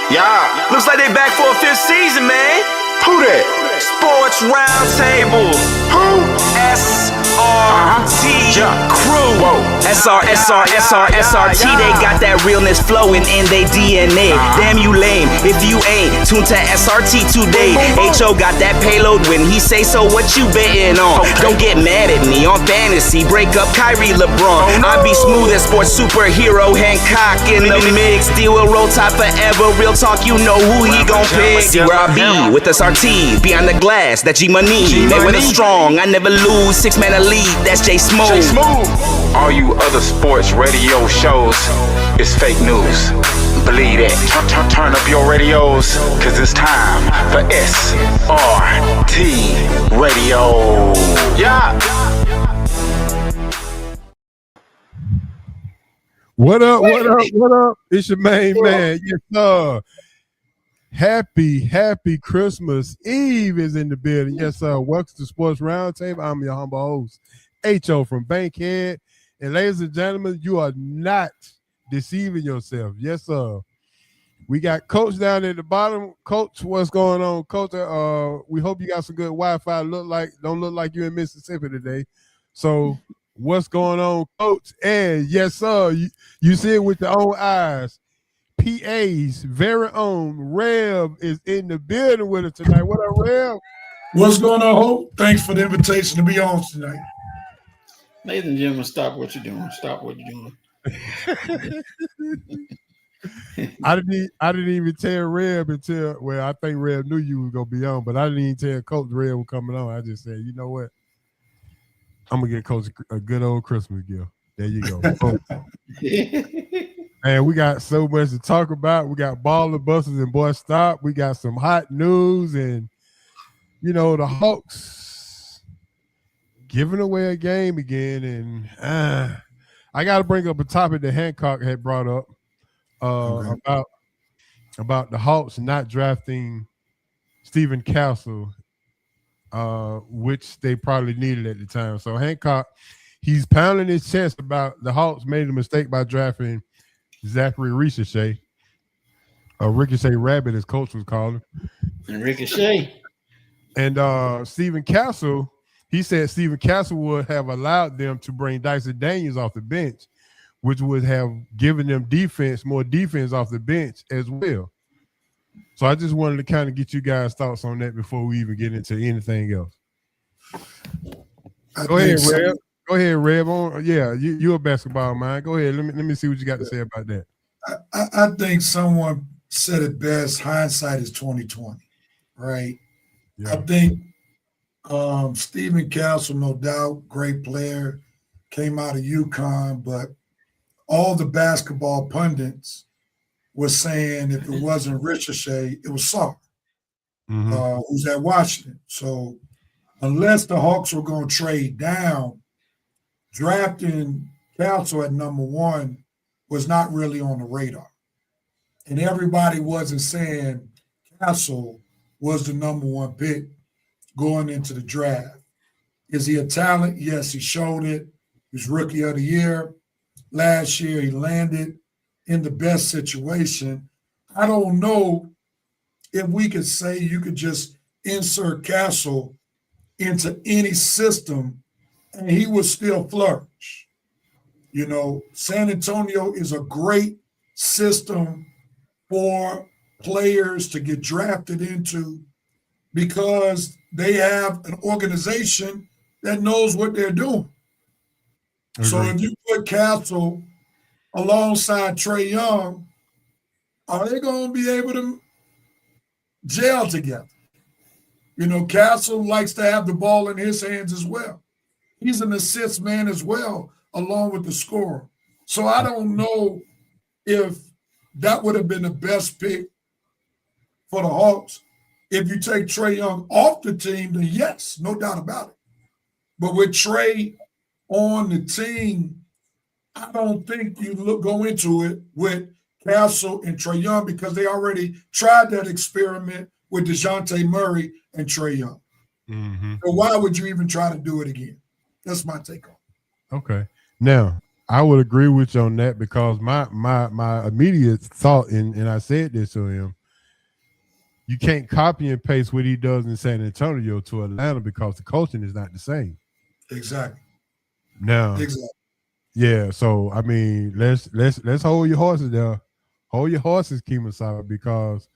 Yeah, looks like they back for a fifth season, man. Who that? Sports Roundtable. Who? SRT Crew. Whoa. SRT. They got that realness flowing in their DNA. Damn you lame if you ain't tuned to SRT today. HO got that payload when he say so. What you betting on? Don't get mad at me on fantasy. Break up Kyrie LeBron. I be smooth as sports superhero Hancock in the mix. Deal with roll top forever. Real talk, you know who he gon' pick. See where I be with SRT. Behind the glass, that G Money. They win strong. I never lose. 6-man elite. That's J Smooth. All you other sports radio shows is fake news. Believe that. Turn up your radios, cause it's time for SRT Radio. Yeah. What up? It's your main man. Yes, sir. Happy Christmas Eve is in the building. Yes, sir. Welcome to Sports Roundtable. I'm your humble host, H.O. from Bankhead. And ladies and gentlemen, you are not deceiving yourself. Yes, sir. We got Coach down at the bottom. Coach, what's going on? Coach, we hope you got some good Wi-Fi. Don't look like you're in Mississippi today. So what's going on, Coach? And yes, sir, you see it with your own eyes. PA's very own Rev is in the building with us tonight. What up, Rev? What's going on, Hope? Thanks for the invitation to be on tonight. Ladies and gentlemen, stop what you're doing. Stop what you're doing. I didn't even tell Rev until, well, I think Rev knew you were gonna be on, but I didn't even tell Coach Rev was coming on. I just said, you know what? I'm gonna get Coach a good old Christmas gift. There you go. And we got so much to talk about. We got Baller Busters and Boy Stop. We got some hot news, and you know, the Hawks giving away a game again. And I got to bring up a topic that Hancock had brought up about the Hawks not drafting Stephen Castle, which they probably needed at the time. So Hancock, he's pounding his chest about the Hawks made a mistake by drafting Zachary Ricochet, Ricochet Rabbit, as Coach was calling. And Ricochet. And Stephen Castle, he said Stephen Castle would have allowed them to bring Dyson Daniels off the bench, which would have given them more defense off the bench as well. So I just wanted to kind of get you guys' thoughts on that before we even get into anything else. Go ahead, Rev. Go ahead, Rev. You're a basketball mind. Go ahead. Let me see what you got to say about that. I think someone said it best. Hindsight is 20/20, right? Yeah. I think Stephen Castle, no doubt, great player, came out of UConn, but all the basketball pundits were saying if it wasn't Ricochet, it was Sarr, who's at Washington. So unless the Hawks were going to trade down, drafting Castle at number 1 was not really on the radar. And everybody wasn't saying Castle was the number 1 pick going into the draft. Is he a talent? Yes, he showed it. He was Rookie of the Year. Last year, he landed in the best situation. I don't know if we could say you could just insert Castle into any system and he would still flourish. You know, San Antonio is a great system for players to get drafted into because they have an organization that knows what they're doing. Mm-hmm. So if you put Castle alongside Trae Young, are they going to be able to gel together? You know, Castle likes to have the ball in his hands as well. He's an assist man as well, along with the scorer. So I don't know if that would have been the best pick for the Hawks. If you take Trae Young off the team, then yes, no doubt about it. But with Trae on the team, I don't think you go into it with Castle and Trae Young because they already tried that experiment with DeJounte Murray and Trae Young. Mm-hmm. So why would you even try to do it again? That's my take on it. Okay. Now, I would agree with you on that because my immediate thought, and I said this to him, you can't copy and paste what he does in San Antonio to Atlanta because the coaching is not the same. Exactly. Now, Exactly. yeah. So I mean, let's hold your horses there. Hold your horses, Kemosabe, because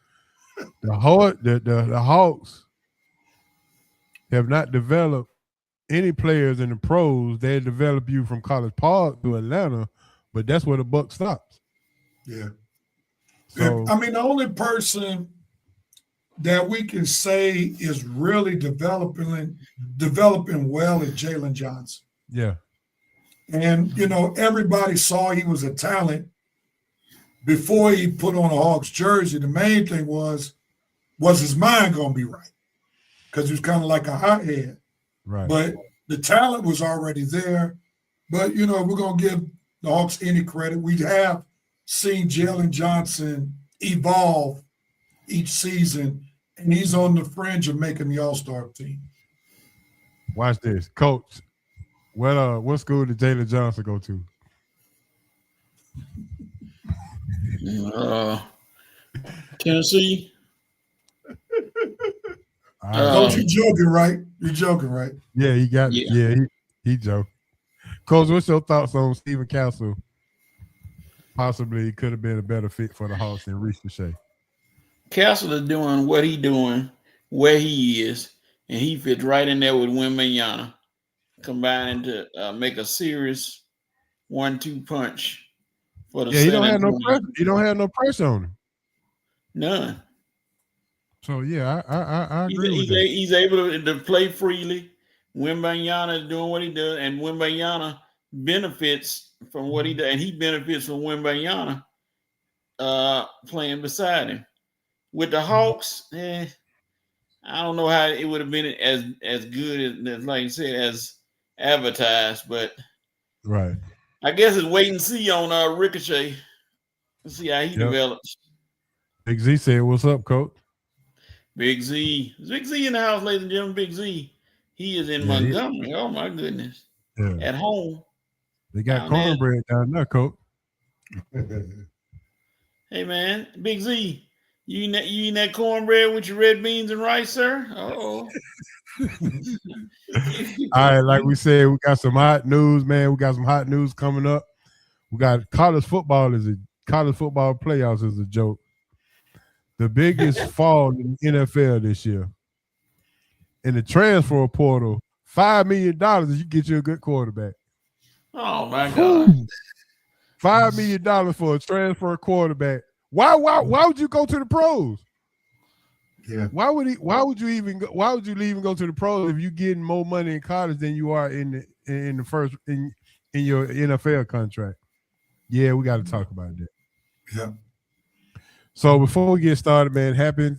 the Hawks have not developed any players in the pros. They develop you from College Park to Atlanta, but that's where the buck stops. Yeah. So I mean, the only person that we can say is really developing well is Jalen Johnson. yeah, And, everybody saw he was a talent before he put on a Hawks jersey. The main thing was his mind going to be right? Because he was kind of like a hothead. right. But the talent was already there. But, we're going to give the Hawks any credit. We have seen Jalen Johnson evolve each season, and he's on the fringe of making the All-Star team. Watch this, Coach. What school did Jalen Johnson go to? Tennessee. Coach, you're joking, right? You're joking, right? Yeah, he got. Yeah. Yeah, he joked. Coach, what's your thoughts on Stephen Castle? Possibly could have been a better fit for the Hawks than Reese Shea. Castle is doing what he doing, where he is, and he fits right in there with Wembanyama, combining to make a serious 1-2 punch for the. Yeah, he don't have no pressure. He don't have no pressure on him. None. So yeah, I agree with that. He's able to play freely. Wembanyama is doing what he does, and Wembanyama benefits from what he does, and he benefits from Wembanyama playing beside him. With the Hawks, I don't know how it would have been as good as like you said, as advertised, but Right. I guess it's wait and see on Ricochet. Let's see how he develops. Big Z said, "What's up, Coach?" Big Z in the house, ladies and gentlemen. Big Z. He is in Montgomery. Oh my goodness. Yeah. At home. They got cornbread down there, Coach. Hey man, Big Z. You eating that cornbread with your red beans and rice, sir? Oh. All right, like we said, we got some hot news, man. We got some hot news coming up. We got college football playoffs is a joke. The biggest fall in the NFL this year. In the transfer portal, $5 million if you get you a good quarterback. Oh my God. $5 million for a transfer quarterback. Why would you go to the pros? Yeah. Why would you even go to the pros if you're getting more money in college than you are in your NFL contract? Yeah, we got to talk about that. Yeah. So before we get started, man, happy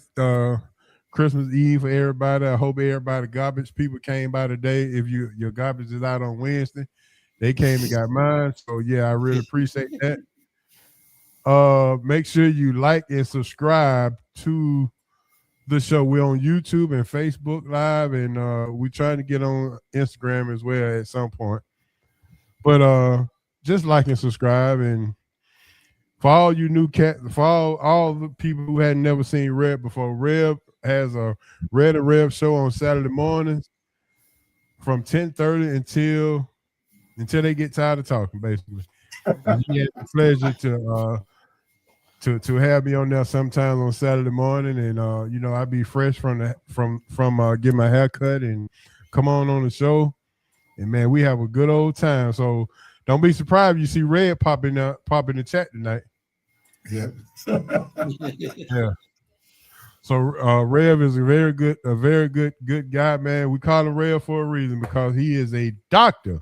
Christmas Eve for everybody. I hope everybody garbage people came by today. If your garbage is out on Wednesday, they came and got mine. So yeah, I really appreciate that. Make sure you like and subscribe to the show. We're on YouTube and Facebook Live, and we're trying to get on Instagram as well at some point. But just like and subscribe, and for all you new for all the people who hadn't never seen Reb before, Reb has a Red and Reb show on Saturday mornings from 10:30 until they get tired of talking, basically. And he had the pleasure to have me on there sometimes on Saturday morning, and I be fresh from getting my hair cut and come on the show, and man, we have a good old time. So don't be surprised if you see Red pop in the chat tonight. Yeah. Yeah. So Rev is a very good guy, man. We call him Rev for a reason because he is a doctor,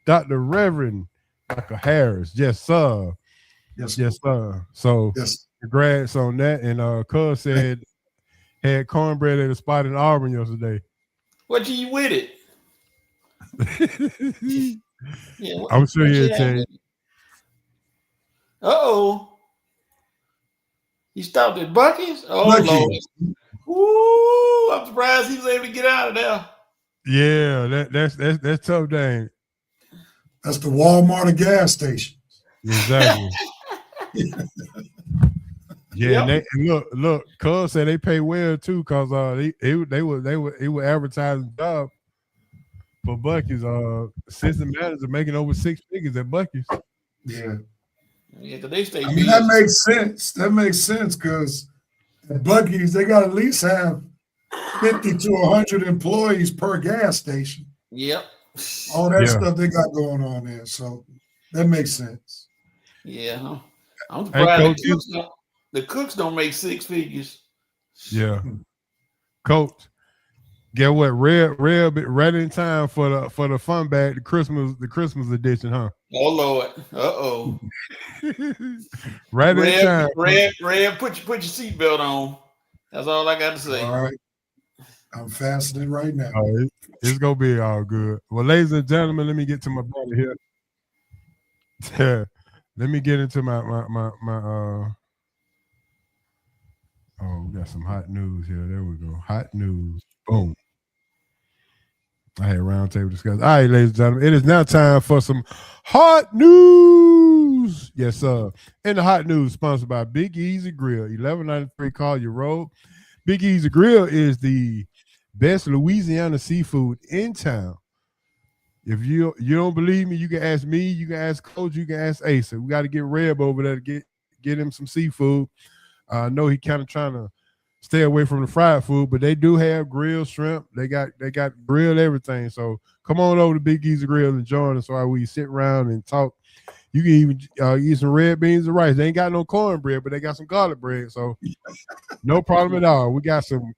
Dr. Reverend Dr. Harris. Yes, sir. Yes, sir. So congrats on that. And Cuz said had cornbread at a spot in Auburn yesterday. What you eat with it? Yeah, I'm sure he'll tell you. Uh-oh. He stopped at Buc-ee's? Oh, Buc-ee's. Lord. Ooh, I'm surprised he was able to get out of there. Yeah, that's tough, dang. That's the Walmart of gas station. Exactly. Yeah, Yep. and look, Cuz said they pay well too, cause they were advertising job for Buc-ee's. Assistant manager making over 6 figures at Buc-ee's. Yeah. Yeah, because they stay I mean, busy. that makes sense. That makes sense because at Buc-ee's, they got to at least have 50 to 100 employees per gas station. Yep. All that Yeah. stuff they got going on there. So that makes sense. Yeah. I'm Hey, surprised Coach, the cooks don't make 6 figures. Yeah, Coach. Get what? Right in time for the fun bag, the Christmas edition, huh? Oh Lord. Uh-oh. Right in time. Red, put your seatbelt on. That's all I got to say. All right. I'm fastening right now. It's gonna be all good. Well, ladies and gentlemen, let me get to my brother here. Let me get into my oh, we got some hot news here. There we go. Hot news. Boom. I had a roundtable discussion. All right, ladies and gentlemen, it is now time for some hot news. Yes, sir. And the hot news sponsored by Big Easy Grill, 1193 Collier Road. Big Easy Grill is the best Louisiana seafood in town. If you don't believe me, you can ask me, you can ask Coach, you can ask Asa. We got to get Reb over there to get him some seafood. I know he kind of trying to stay away from the fried food, but they do have grilled shrimp. They got grilled everything. So come on over to Big Easy Grill and join us while we sit around and talk. You can even eat some red beans and rice. They ain't got no cornbread, but they got some garlic bread. So no problem at all. We got some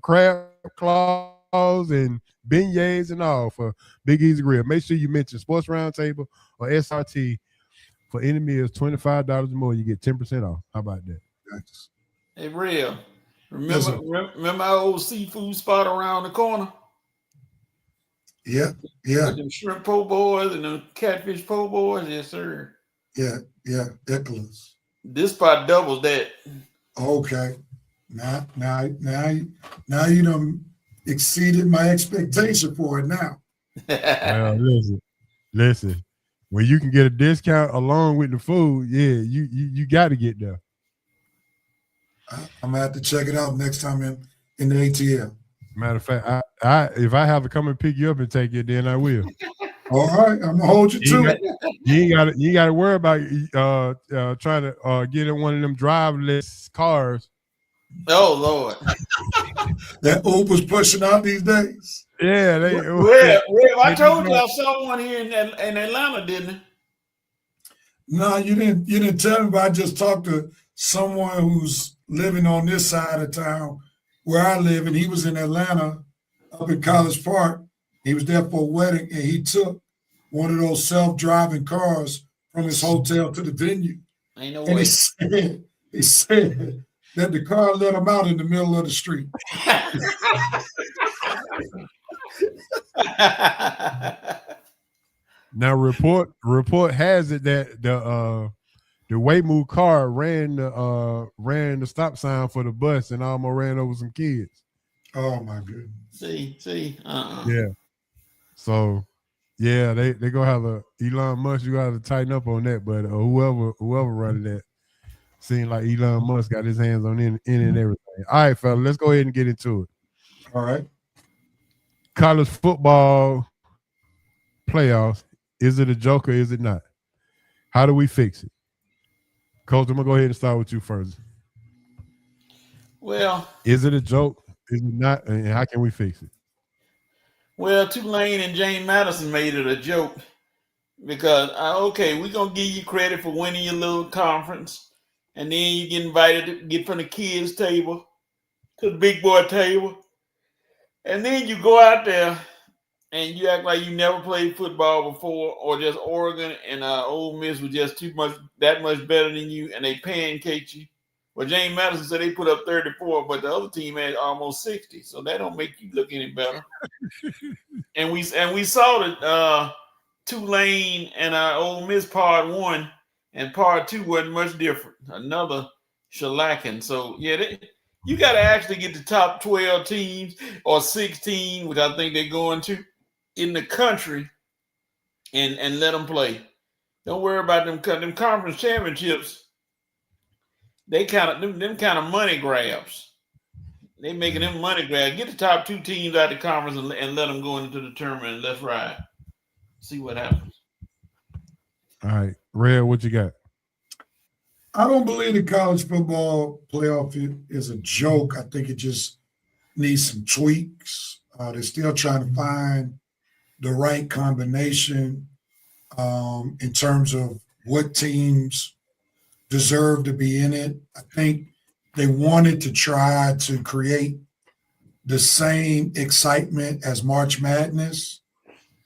crab claws and beignets and all for Big Easy Grill. Make sure you mention Sports Roundtable or SRT for any meals, $25 or more. You get 10% off. How about that? Thanks. Hey, Real. Remember our old seafood spot around the corner? Yeah. With them shrimp po' boys and them catfish po' boys? Yes, sir. Yeah. Nicholas. This spot doubles that. Okay. Now you done exceeded my expectation for it now. Well, listen. When you can get a discount along with the food, yeah, you got to get there. I'm gonna have to check it out next time in the ATL. Matter of fact, I if I have to come and pick you up and take you, then I will. All right, I'm gonna hold you to it. You ain't got to worry about trying to get in one of them driverless cars. Oh Lord. That Uber's pushing out these days. Yeah, Rev, I told you I saw one here in Atlanta, didn't I? No, you didn't tell me, but I just talked to someone who's living on this side of town where I live, and he was in Atlanta up in College Park. He was there for a wedding, and he took one of those self-driving cars from his hotel to the venue. Ain't no And way. he said that the car let him out in the middle of the street. Now report has it that the Waymo car ran the stop sign for the bus and almost ran over some kids. Oh my goodness. See. Yeah. So yeah, they gonna have a Elon Musk. You gotta tighten up on that, but whoever running that seems like Elon Musk got his hands on in and everything. All right, fella, let's go ahead and get into it. All right. College football playoffs. Is it a joke or is it not? How do we fix it? Coach, I'm gonna go ahead and start with you first. Well, is it a joke? Is it not? And how can we fix it? Well, Tulane and James Madison made it a joke because, okay, we're going to give you credit for winning your little conference, and then you get invited to get from the kids' table to the big boy table, and then you go out there and you act like you never played football before, or just Oregon and Ole Miss was just that much better than you, and they pancaked you. Well, James Madison said they put up 34, but the other team had almost 60, so that don't make you look any better. and we saw that Tulane and Ole Miss part 1 and part 2 wasn't much different. Another shellacking. So yeah, you got to actually get the top 12 teams or 16, which I think they're going to in the country and let them play. Don't worry about them conference championships. They kind of them kind of money grabs. They making them money grabs. Get the top 2 teams out of the conference and let them go into the tournament and let's ride. See what happens. All right, Red, what you got? I don't believe the college football playoff is a joke. I think it just needs some tweaks. They're still trying to find the right combination in terms of what teams deserve to be in it. I think they wanted to try to create the same excitement as March Madness,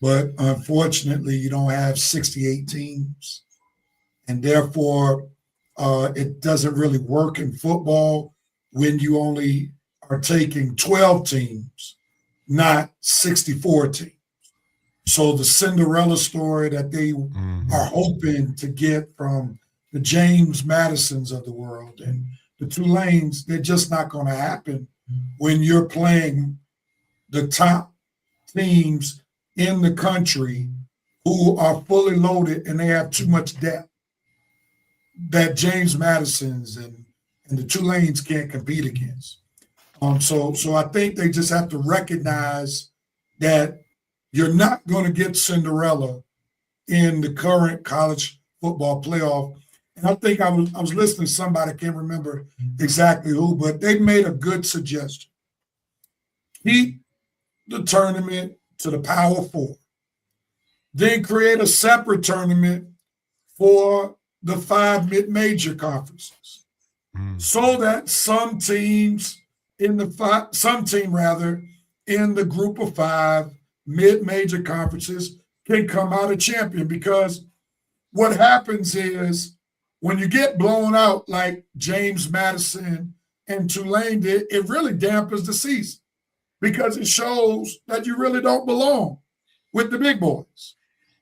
but unfortunately, you don't have 68 teams, and therefore it doesn't really work in football when you only are taking 12 teams, not 64 teams. So the Cinderella story that they are hoping to get from the James Madisons of the world and the Tulanes, they're just not going to happen when you're playing the top teams in the country who are fully loaded and they have too much depth that James Madisons and the Tulanes can't compete against. So I think they just have to recognize that you're not going to get Cinderella in the current college football playoff. And I think I was listening to somebody, I can't remember exactly who, but they made a good suggestion. Keep the tournament to the Power Four. Then create a separate tournament for the 5 mid-major conferences, so that some team in the group of 5 mid-major conferences can come out a champion. Because what happens is when you get blown out like James Madison and Tulane did, it really dampens the season because it shows that you really don't belong with the big boys.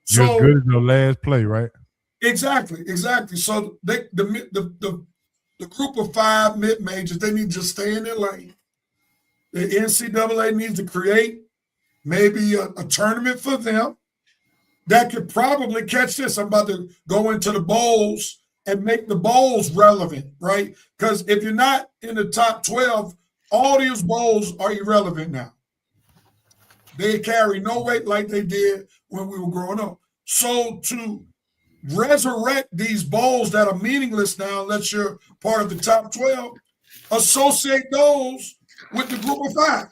You're as good as your last play, right? Exactly. So the group of 5 mid-majors, they need to just stay in their lane. The NCAA needs to create maybe a tournament for them that could probably catch this. I'm about to go into the bowls and make the bowls relevant, right? Because if you're not in the top 12, all these bowls are irrelevant now. They carry no weight like they did when we were growing up. So to resurrect these bowls that are meaningless now, unless you're part of the top 12, associate those with the group of 5.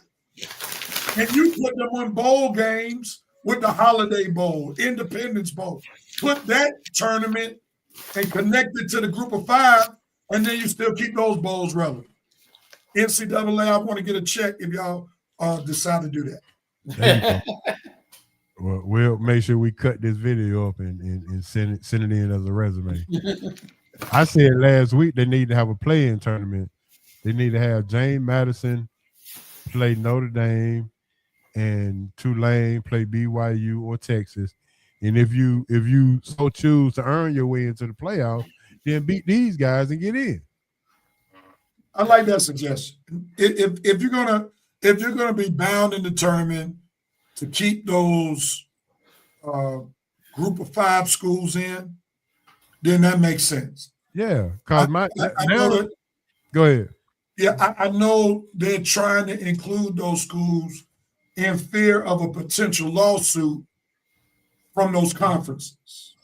And you put them in bowl games with the Holiday Bowl, Independence Bowl. Put that tournament and connect it to the group of 5, and then you still keep those bowls relevant. NCAA, I want to get a check if y'all decide to do that. There you go. Well, we'll make sure we cut this video up and send it in as a resume. I said last week they need to have a play-in tournament. They need to have James Madison play Notre Dame and Tulane play BYU or Texas. And if you so choose to earn your way into the playoff, then beat these guys and get in. I like that suggestion. If you're gonna be bound in the tournament to keep those group of 5 schools in, then that makes sense. Yeah, because go ahead. Yeah, I know they're trying to include those schools in fear of a potential lawsuit from those conferences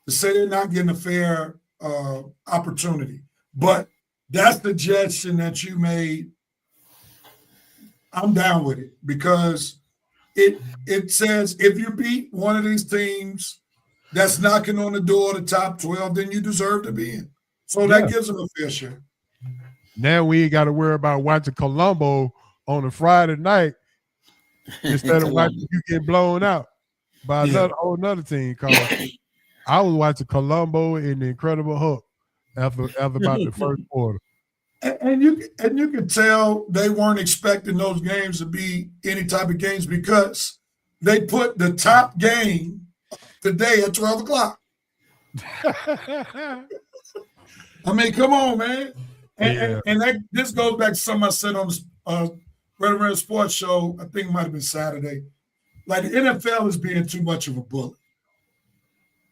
to say they're not getting a fair opportunity. But that suggestion that you made, I'm down with it because it says if you beat one of these teams that's knocking on the door of the top 12, then you deserve to be in. So that gives them a fair share. Now we ain't got to worry about watching Colombo on a Friday night instead of watching you get blown out by another team. Cause I was watching Colombo in the Incredible Hulk after about the first quarter. And you could tell they weren't expecting those games to be any type of games because they put the top game today at 12 o'clock. I mean, come on, man. And this goes back to something I said on the Red Red Sports Show. I think it might have been Saturday. Like the NFL is being too much of a bully.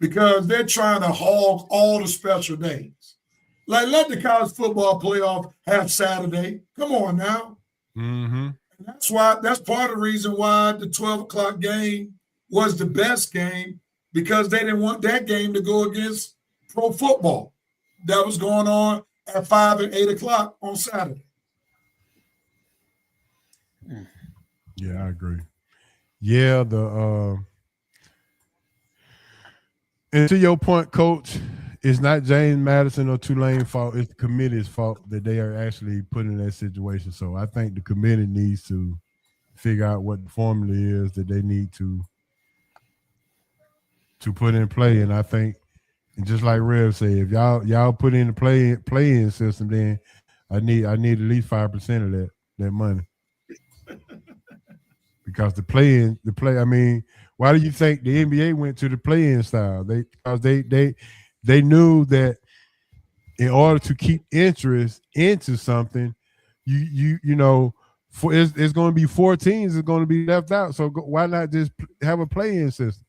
because they're trying to hog all the special days. Like, let the college football playoff have Saturday. Come on now. Mm-hmm. And that's part of the reason why the 12 o'clock game was the best game, because they didn't want that game to go against pro football that was going on at 5 and 8 o'clock on Saturday. Yeah, I agree. Yeah, and to your point, Coach, it's not James Madison or Tulane's fault. It's the committee's fault that they are actually put in that situation. So I think the committee needs to figure out what the formula is that they need to put in play. And I think, and just like Rev said, if y'all put in the play-in system, then I need at least 5% of that money. Because I mean, why do you think the NBA went to the play-in style? Because they knew that in order to keep interest into something, you know, it's going to be 4 teams that's going to be left out. So why not just have a play-in system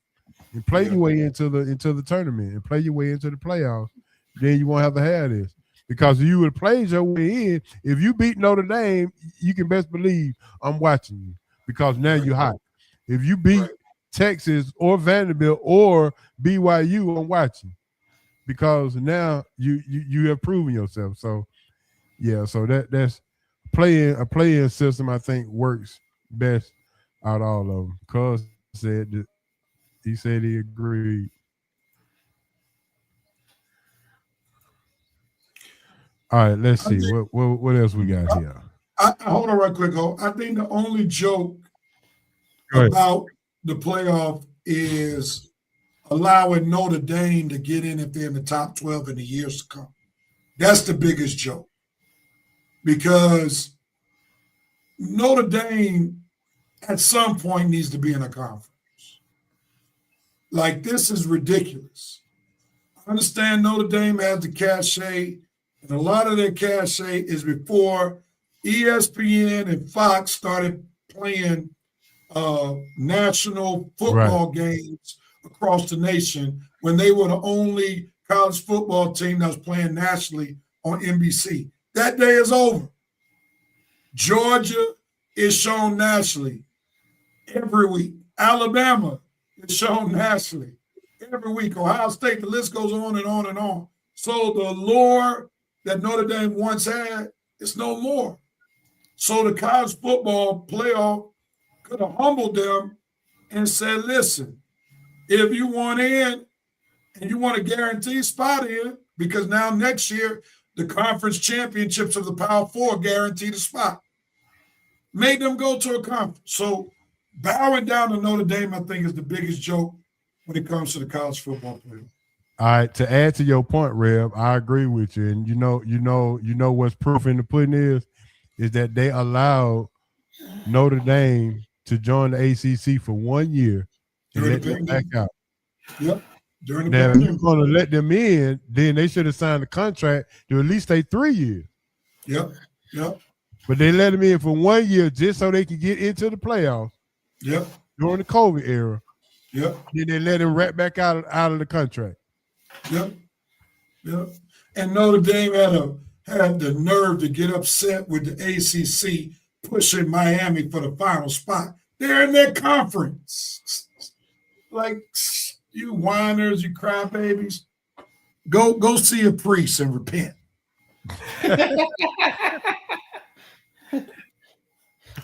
and play your way into the tournament and play your way into the playoffs? Then you won't have to have this. Because if you would have played your way in, if you beat Notre Dame, you can best believe I'm watching you, because now you're hot. If you beat Texas or Vanderbilt or BYU, I'm watching, because now you have proven yourself. So yeah, so that's a play-in system I think works best out of all of them. Cuz said he agreed. All right, let's see what else we got here. Hold on right quick, Ho. I think the only joke about the playoff is allowing Notre Dame to get in if they're in the top 12 in the years to come. That's the biggest joke, because Notre Dame at some point needs to be in a conference. Like, this is ridiculous. I understand Notre Dame has the cachet, and a lot of their cachet is before ESPN and Fox started playing national football games across the nation, when they were the only college football team that was playing nationally on NBC. That day is over. Georgia is shown nationally every week. Alabama is shown nationally every week. Ohio State, the list goes on and on and on. So the lore that Notre Dame once had is no more. So the college football playoff could have humbled them and said, listen, if you want in and you want a guaranteed spot in, because now next year the conference championships of the Power Four guaranteed a spot, made them go to a conference. So bowing down to Notre Dame, I think, is the biggest joke when it comes to the college football playoff. All right, to add to your point, Rev, I agree with you. And you know what's proof in the pudding is that they allowed Notre Dame to join the ACC for 1 year and let them back out. Yep. Now, if you're going to let them in, then they should have signed a contract to at least stay 3 years. Yep. But they let them in for 1 year just so they could get into the playoffs. Yep. During the COVID era. Yep. Then they let them right back out of the contract. Yep. And Notre Dame had the nerve to get upset with the ACC pushing Miami for the final spot. They're in their conference. Like, you whiners, you crybabies, go see a priest and repent.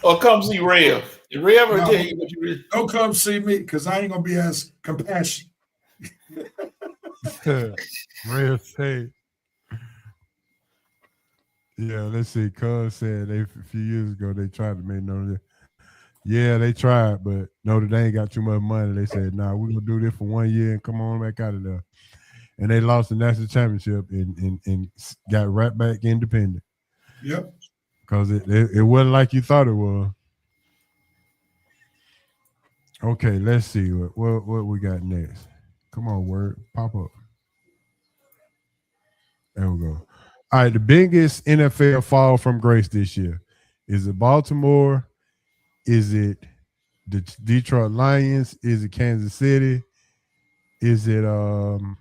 Or come see Rev. If Rev ever tell you what you really... Don't come see me, because I ain't gonna be as compassionate. Real say. Yeah, let's see. Cuz said a few years ago they tried to make Notre Dame. Yeah, they tried, but Notre Dame got too much money. They said, "Nah, we're gonna do this for 1 year and come on back out of there." And they lost the national championship and got right back independent. Yep. Because it wasn't like you thought it was. Okay, let's see what we got next. Come on, word, pop up. There we go. All right, the biggest NFL fall from grace this year. Is it Baltimore? Is it the Detroit Lions? Is it Kansas City? Is it the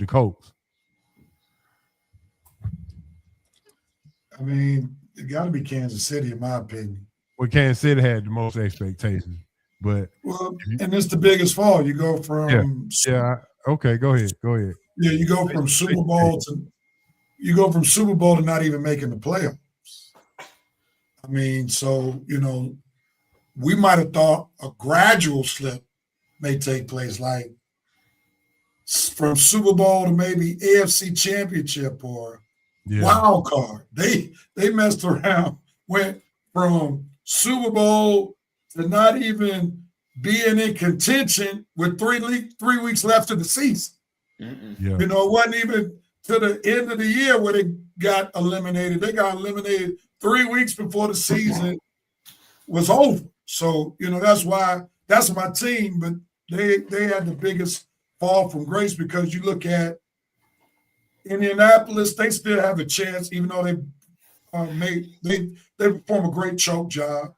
Colts? I mean, it got to be Kansas City, in my opinion. Well, Kansas City had the most expectations, but and it's the biggest fall. You go from Okay, go ahead. Yeah, you go from Super Bowl to not even making the playoffs. I mean, so we might have thought a gradual slip may take place, like from Super Bowl to maybe AFC Championship or wild card. They messed around, went from Super Bowl to not even being in contention with 3 weeks left of the season. Yeah. It wasn't even to the end of the year where they got eliminated. They got eliminated 3 weeks before the season was over. So, that's my team, but they had the biggest fall from grace, because you look at Indianapolis, they still have a chance, even though they perform a great choke job.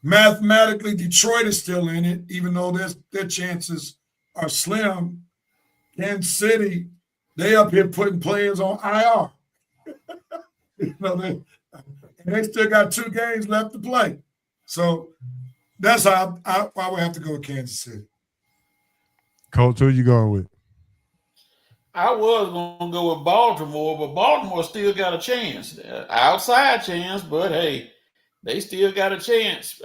Mathematically, Detroit is still in it, even though their chances are slim. Kansas City, they up here putting players on IR. They still got 2 games left to play. So that's how I would have to go with Kansas City. Coach, who you going with? I was going to go with Baltimore, but Baltimore still got a chance. Outside chance, but hey, they still got a chance.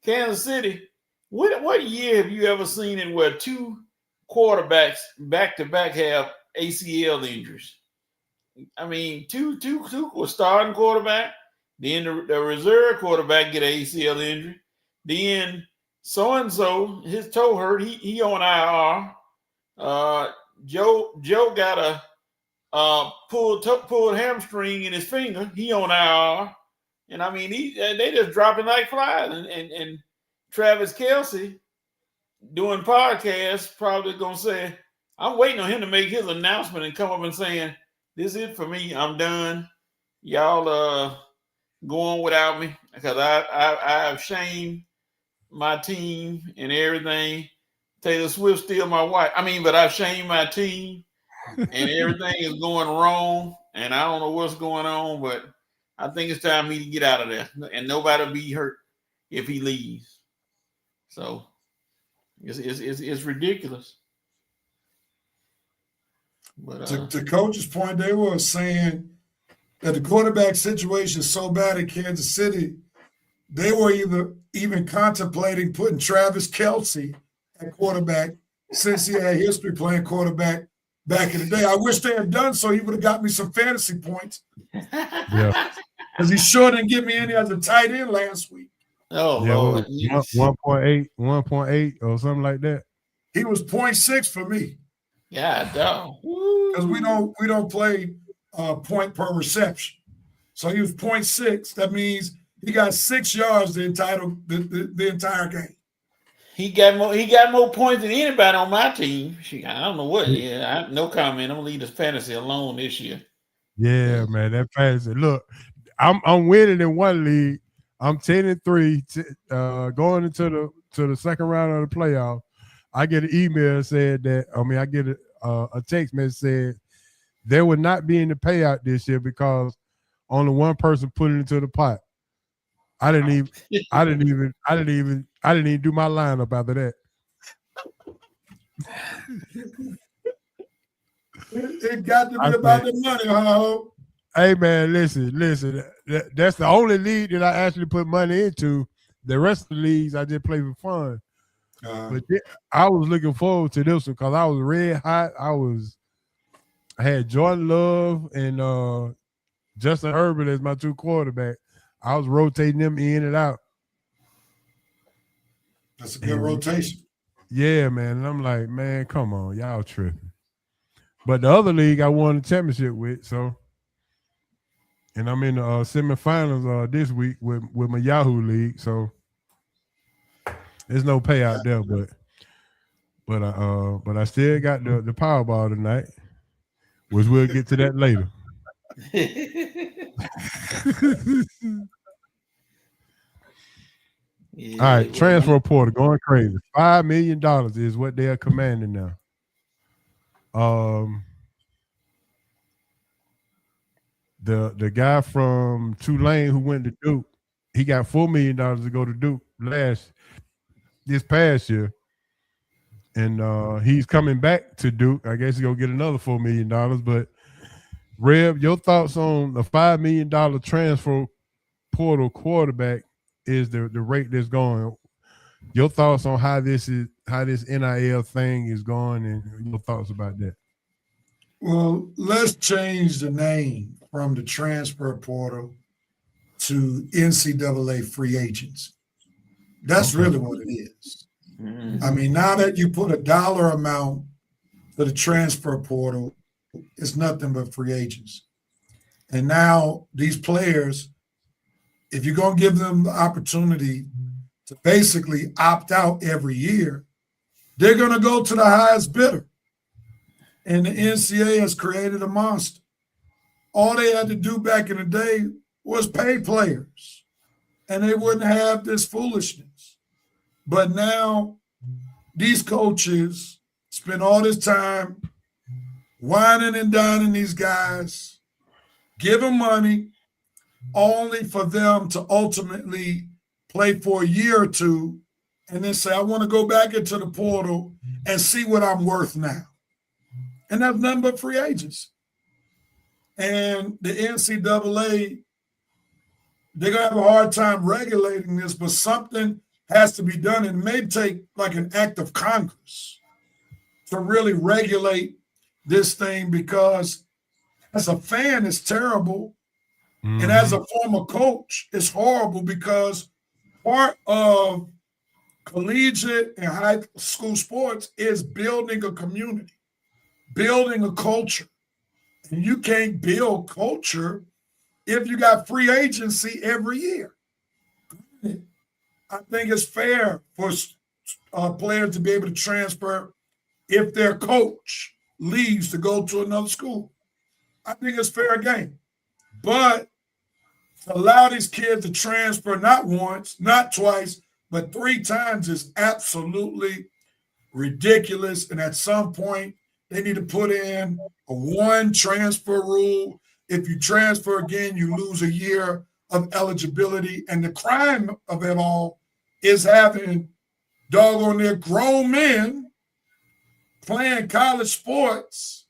Kansas City, what year have you ever seen it where 2 quarterbacks back-to-back have ACL injuries? I mean, two was starting quarterback, then the reserve quarterback get an ACL injury, then so-and-so, his toe hurt, he on IR. Joe got a pulled hamstring in his finger, he on IR. And I mean, they just dropping like flies. And Travis Kelce doing podcasts probably gonna say, I'm waiting on him to make his announcement and come up and saying, this is it for me, I'm done. Y'all go on without me, because I have shamed my team and everything. Taylor Swift still my wife. But I've shamed my team and everything is going wrong. And I don't know what's going on, but I think it's time for me to get out of there. And nobody will be hurt if he leaves. So it's ridiculous. But to Coach's point, they were saying that the quarterback situation is so bad in Kansas City, they were even contemplating putting Travis Kelce at quarterback, since he had history playing quarterback back in the day. I wish they had done so. He would have got me some fantasy points. Yeah. Because he sure didn't give me any as a tight end last week. Oh, yeah, Lord. 1.8 or something like that. He was 0.6 for me. Yeah, dog. Because we don't play point per reception. So he was 0.6. That means he got 6 yards the entire game. He got more points than anybody on my team. I don't know what. Yeah, no comment. I'm gonna leave this fantasy alone this year. Yeah, man, that fantasy. Look, I'm winning in one league. I'm 10-3, going into the second round of the playoff. I get an email said that. I get a text message said there would not be any payout this year because only one person put it into the pot. I didn't even do my lineup after that. It got to be about the money, huh? Hey man, listen. That's the only league that I actually put money into. The rest of the leagues I just play for fun. But I was looking forward to this one because I was red hot. I had Jordan Love and Justin Herbert as my 2 quarterbacks. I was rotating them in and out. That's a good rotation. Yeah, man. And I'm like, man, come on, y'all tripping. But the other league I won the championship with, so, and I'm in the semifinals this week with my Yahoo league, so there's no payout there, but I still got the Powerball tonight, which we'll get to that later. Yeah, All right, well, transfer portal going crazy. $5 million is what they are commanding now. The guy from Tulane who went to Duke, he got $4 million to go to Duke this past year. And he's coming back to Duke. I guess he's gonna get another $4 million. But Rev, your thoughts on the $5 million transfer portal quarterback is the rate that's going. Your thoughts on how this NIL thing is going, and your thoughts about that. Well, let's change the name from the transfer portal to NCAA free agents. That's really what it is. Mm-hmm. I mean, now that you put a dollar amount for the transfer portal, it's nothing but free agents. And now these players, if you're going to give them the opportunity to basically opt out every year, they're going to go to the highest bidder. And the NCAA has created a monster. All they had to do back in the day was pay players, and they wouldn't have this foolishness. But now these coaches spend all this time whining and dining these guys, give them money, only for them to ultimately play for a year or two and then say, I want to go back into the portal and see what I'm worth now. And that's nothing but free agents. And the NCAA, they're going to have a hard time regulating this, but something has to be done. And it may take like an act of Congress to really regulate this thing, because as a fan, it's terrible. Mm-hmm. And as a former coach, it's horrible, because part of collegiate and high school sports is building a community, building a culture. And you can't build culture if you got free agency every year. I think it's fair for players to be able to transfer if their coach leaves to go to another school. I think it's fair game. But to allow these kids to transfer not once, not twice, but 3 times is absolutely ridiculous. And at some point, they need to put in a 1 transfer rule. If you transfer again, you lose a year of eligibility. And the crime of it all is having doggone near grown men playing college sports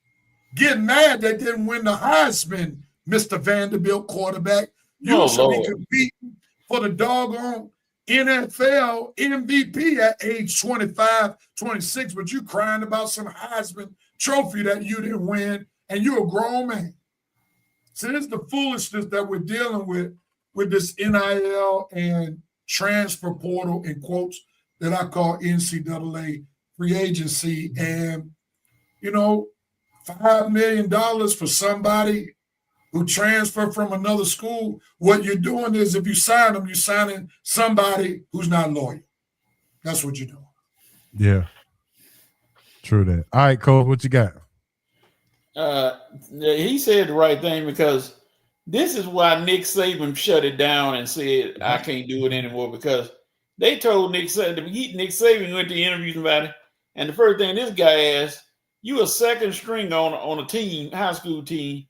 get mad they didn't win the Heisman, Mr. Vanderbilt quarterback. You should be competing for the doggone NFL MVP at age 25, 26, but you crying about some Heisman trophy that you didn't win, and you're a grown man. So this is the foolishness that we're dealing with this NIL and transfer portal, in quotes, that I call NCAA free agency. And, $5 million for somebody who transfer from another school, what you're doing is, if you sign them, you're signing somebody who's not loyal. That's what you're doing. Yeah. True that. All right, Cole, what you got? He said the right thing, because this is why Nick Saban shut it down and said, I can't do it anymore, because they told Nick Saban went to interview somebody, and the first thing this guy asked, you a second string on a team, high school team,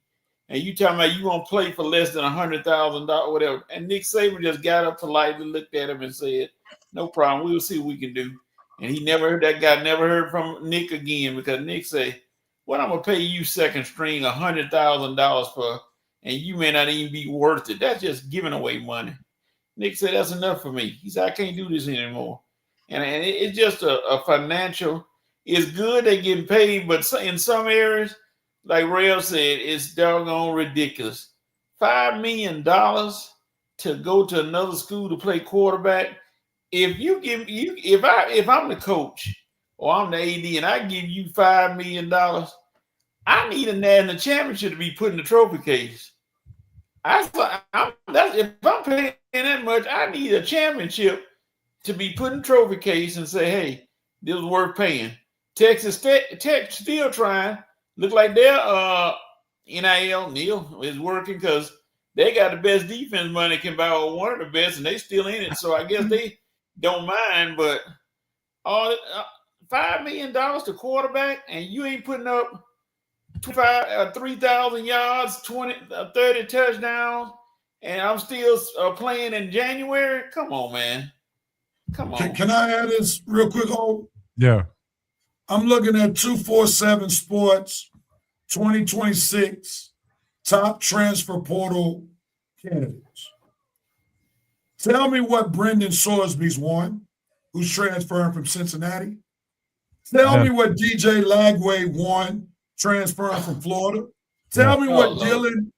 and you talking about you won't play for less than $100,000, whatever. And Nick Saban just got up politely, looked at him and said, no problem, we'll see what we can do. And that guy never heard from Nick again, because Nick said, what I'm going to pay you second string $100,000 for, and you may not even be worth it. That's just giving away money. Nick said, that's enough for me. He said, I can't do this anymore. And it's just a financial, it's good they getting paid, but in some areas, like Rail said, it's doggone ridiculous. $5 million to go to another school to play quarterback. If you give you, if I'm the coach or I'm the AD and I give you $5 million, I need a national championship to be put in the trophy case. If I'm paying that much, I need a championship to be put in the trophy case and say, hey, this was worth paying. Texas Tech still trying. Look like their NIL Neil is working, because they got the best defense money can buy, one of the best, and they still in it. So I guess don't mind, but all $5 million to quarterback, and you ain't putting up 3,000 yards, 30 touchdowns, and I'm still playing in January. Come on, man. Come on. Can I add this real quick, Hope? Yeah. I'm looking at 247 Sports 2026 top transfer portal candidates. Tell me what Brendan Sorsby's won, who's transferring from Cincinnati. Tell me what DJ Lagway won, transferring from Florida. Tell me what Dylan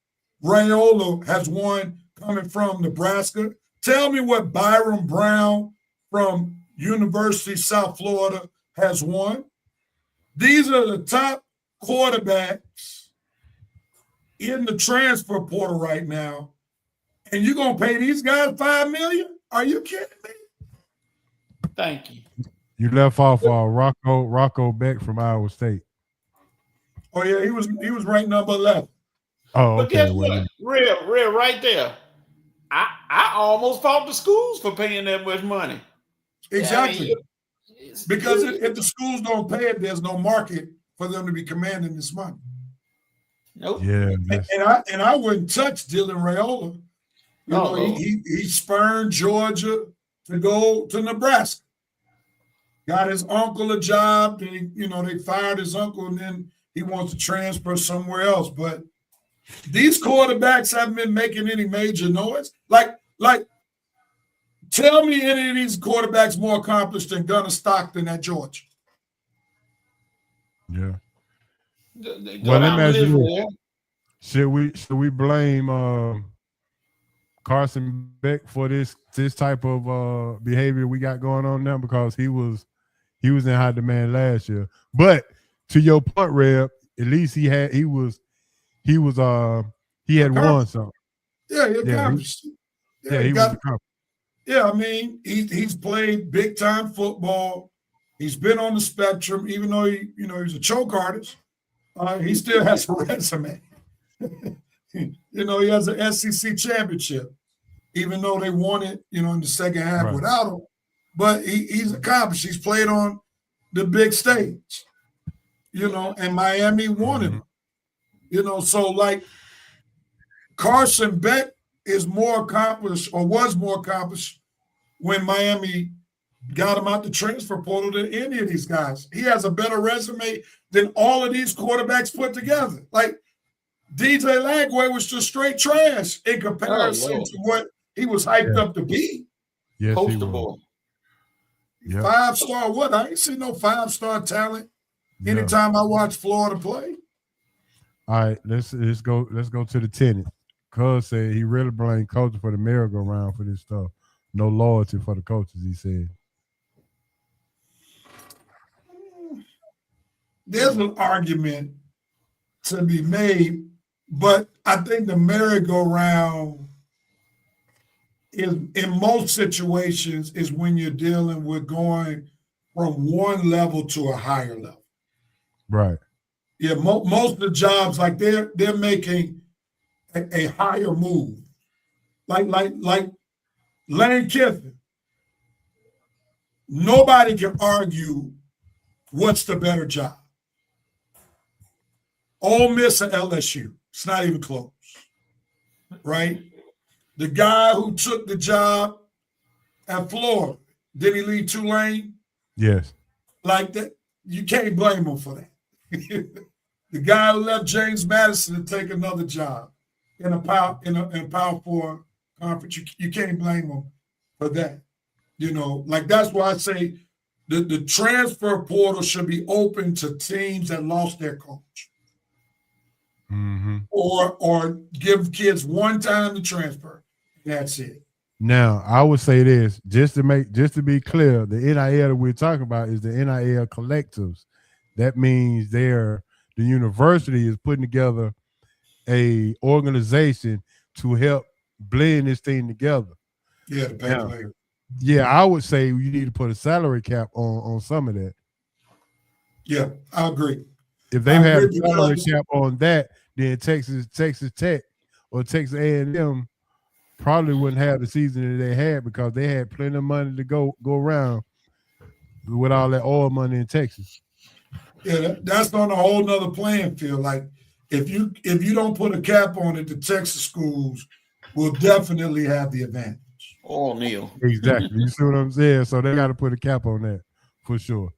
Raiola has won, coming from Nebraska. Tell me what Byron Brown from University of South Florida has won. These are the top quarterbacks in the transfer portal right now. And you're going to pay these guys $5 million? Are you kidding me? Thank you. You left off Rocco Beck from Iowa State. Oh, yeah, he was ranked number 11. Oh, but okay. guess what? Real right there. I almost fought the schools for paying that much money. Exactly. Because if the schools don't pay it, there's no market for them to be commanding this money. Nope. Yeah. And I wouldn't touch Dylan Raiola. He spurned Georgia to go to Nebraska. Got his uncle a job. They fired his uncle, and then he wants to transfer somewhere else. But these quarterbacks haven't been making any major noise. Like, tell me any of these quarterbacks more accomplished than Gunnar Stockton at Georgia. Yeah. Well, let me ask you this. Should we blame Carson Beck for this type of behavior we got going on now, because he was in high demand last year? But to your point, Reb, at least he had won something. Yeah, he accomplished. He was accomplished. Yeah, I mean, he's played big time football. He's been on the spectrum, even though he's a choke artist. He still has a resume. He has an SEC championship, even though they won it, in the second half without him. But he's accomplished. He's played on the big stage, and Miami wanted him. So like Carson Beck is more accomplished, or was more accomplished, when Miami got him out the transfer portal than any of these guys. He has a better resume than all of these quarterbacks put together. Like DJ Lagway was just straight trash in comparison to what he was hyped up to be. Yes, Poster boy. Yep. 5-star what? I ain't seen no 5-star talent anytime I watch Florida play. All right, let's go to the tenant. Cuz said he really blamed coaches for the merry-go-round for this stuff. No loyalty for the coaches, he said. There's an argument to be made, but I think the merry-go-round is, in most situations, is when you're dealing with going from one level to a higher level. Right. Yeah, most of the jobs, like they're making a higher move. Like Lane Kiffin. Nobody can argue what's the better job. Ole Miss or LSU. It's not even close. Right? The guy who took the job at Florida, did he leave Tulane? Yes. Like that, you can't blame him for that. The guy who left James Madison to take another job in a Power 4 conference, you can't blame him for that. Like that's why I say the transfer portal should be open to teams that lost their coach. Mm-hmm. Or give kids one time to transfer. That's it. Now, I would say this, just to be clear, the NIL that we're talking about is the NIL collectives. That means the university is putting together a organization to help blend this thing together. Yeah, the pay player. Yeah, I would say you need to put a salary cap on some of that. Yeah, I agree. If they have a salary cap on that, then Texas Tech or Texas A&M probably wouldn't have the season that they had because they had plenty of money to go around with all that oil money in Texas. Yeah, that's on a whole nother playing field. Like if you don't put a cap on it, the Texas schools will definitely have the advantage. Oh, Neil. Exactly. You see what I'm saying? So they got to put a cap on that for sure.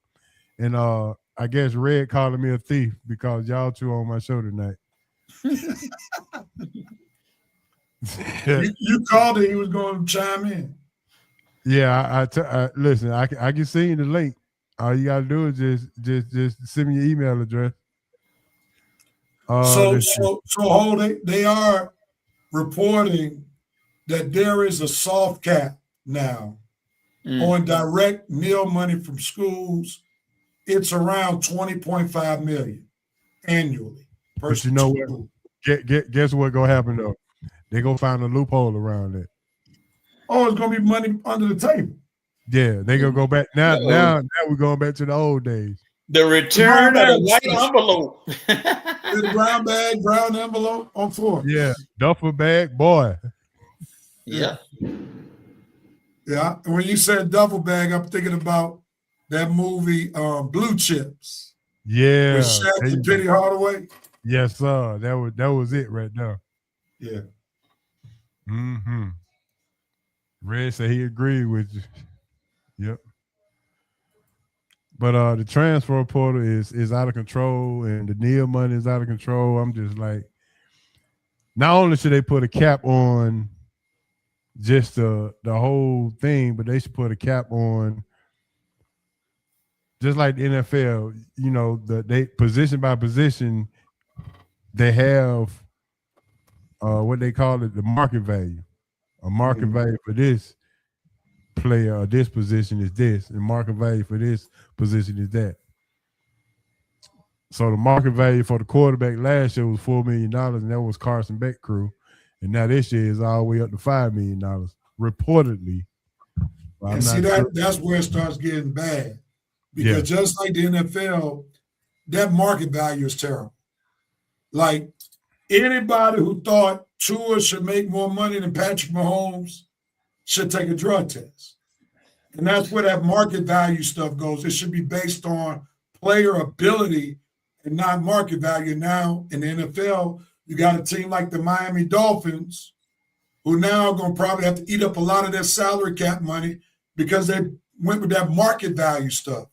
And I guess Red calling me a thief because y'all two on my show tonight. You called it, he was going to chime in. Yeah, listen. I can send you the link. All you gotta do is just send me your email address. So hold. They are reporting that there is a soft cap now on direct NIL money from schools. It's around $20.5 million annually. But you know what? Guess what gonna happen though? They gonna find a loophole around it. Oh, it's gonna be money under the table. Yeah, they gonna go back now. Now we're going back to the old days. The return of the white envelope. The brown envelope on floor. Yeah, duffel bag, boy. Yeah. Yeah. And when you said duffel bag, I'm thinking about that movie Blue Chips. Yeah. With Shaq and Penny Hardaway. Yes, sir. That was it right there. Yeah. Mm-hmm. Red said he agreed with you. Yep. But the transfer portal is out of control and the NIL money is out of control. I'm just like, not only should they put a cap on just the whole thing, but they should put a cap on just like the NFL, you know, they position by position, they have what they call it, the market value. A market value for this player or this position is this, and market value for this position is that. So the market value for the quarterback last year was $4 million, and that was Carson Beck crew. And now this year is all the way up to $5 million, reportedly. And see, that's where it starts getting bad. Because just like the NFL, that market value is terrible. Like anybody who thought Tua should make more money than Patrick Mahomes should take a drug test. And that's where that market value stuff goes. It should be based on player ability and not market value. Now in the NFL, you got a team like the Miami Dolphins who now are going to probably have to eat up a lot of their salary cap money because they went with that market value stuff.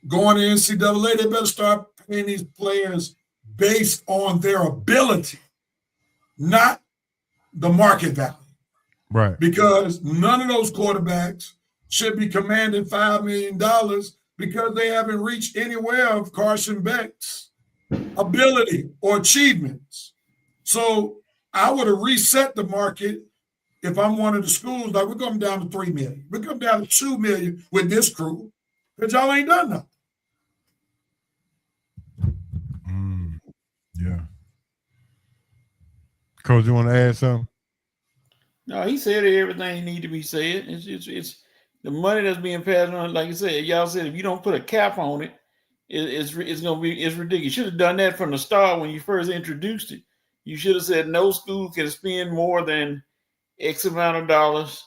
Going to NCAA, they better start paying these players based on their ability, not the market value. Right. Because none of those quarterbacks should be commanding $5 million because they haven't reached anywhere of Carson Beck's ability or achievements. So I would have reset the market if I'm one of the schools, like we're coming down to $3 million. We're coming down to $2 million with this crew because y'all ain't done nothing. Yeah. Coach, you want to add something? No, he said everything need to be said. It's the money that's being passed on. Like I said, y'all said if you don't put a cap on it, it's ridiculous. You should have done that from the start when you first introduced it. You should have said no school can spend more than X amount of dollars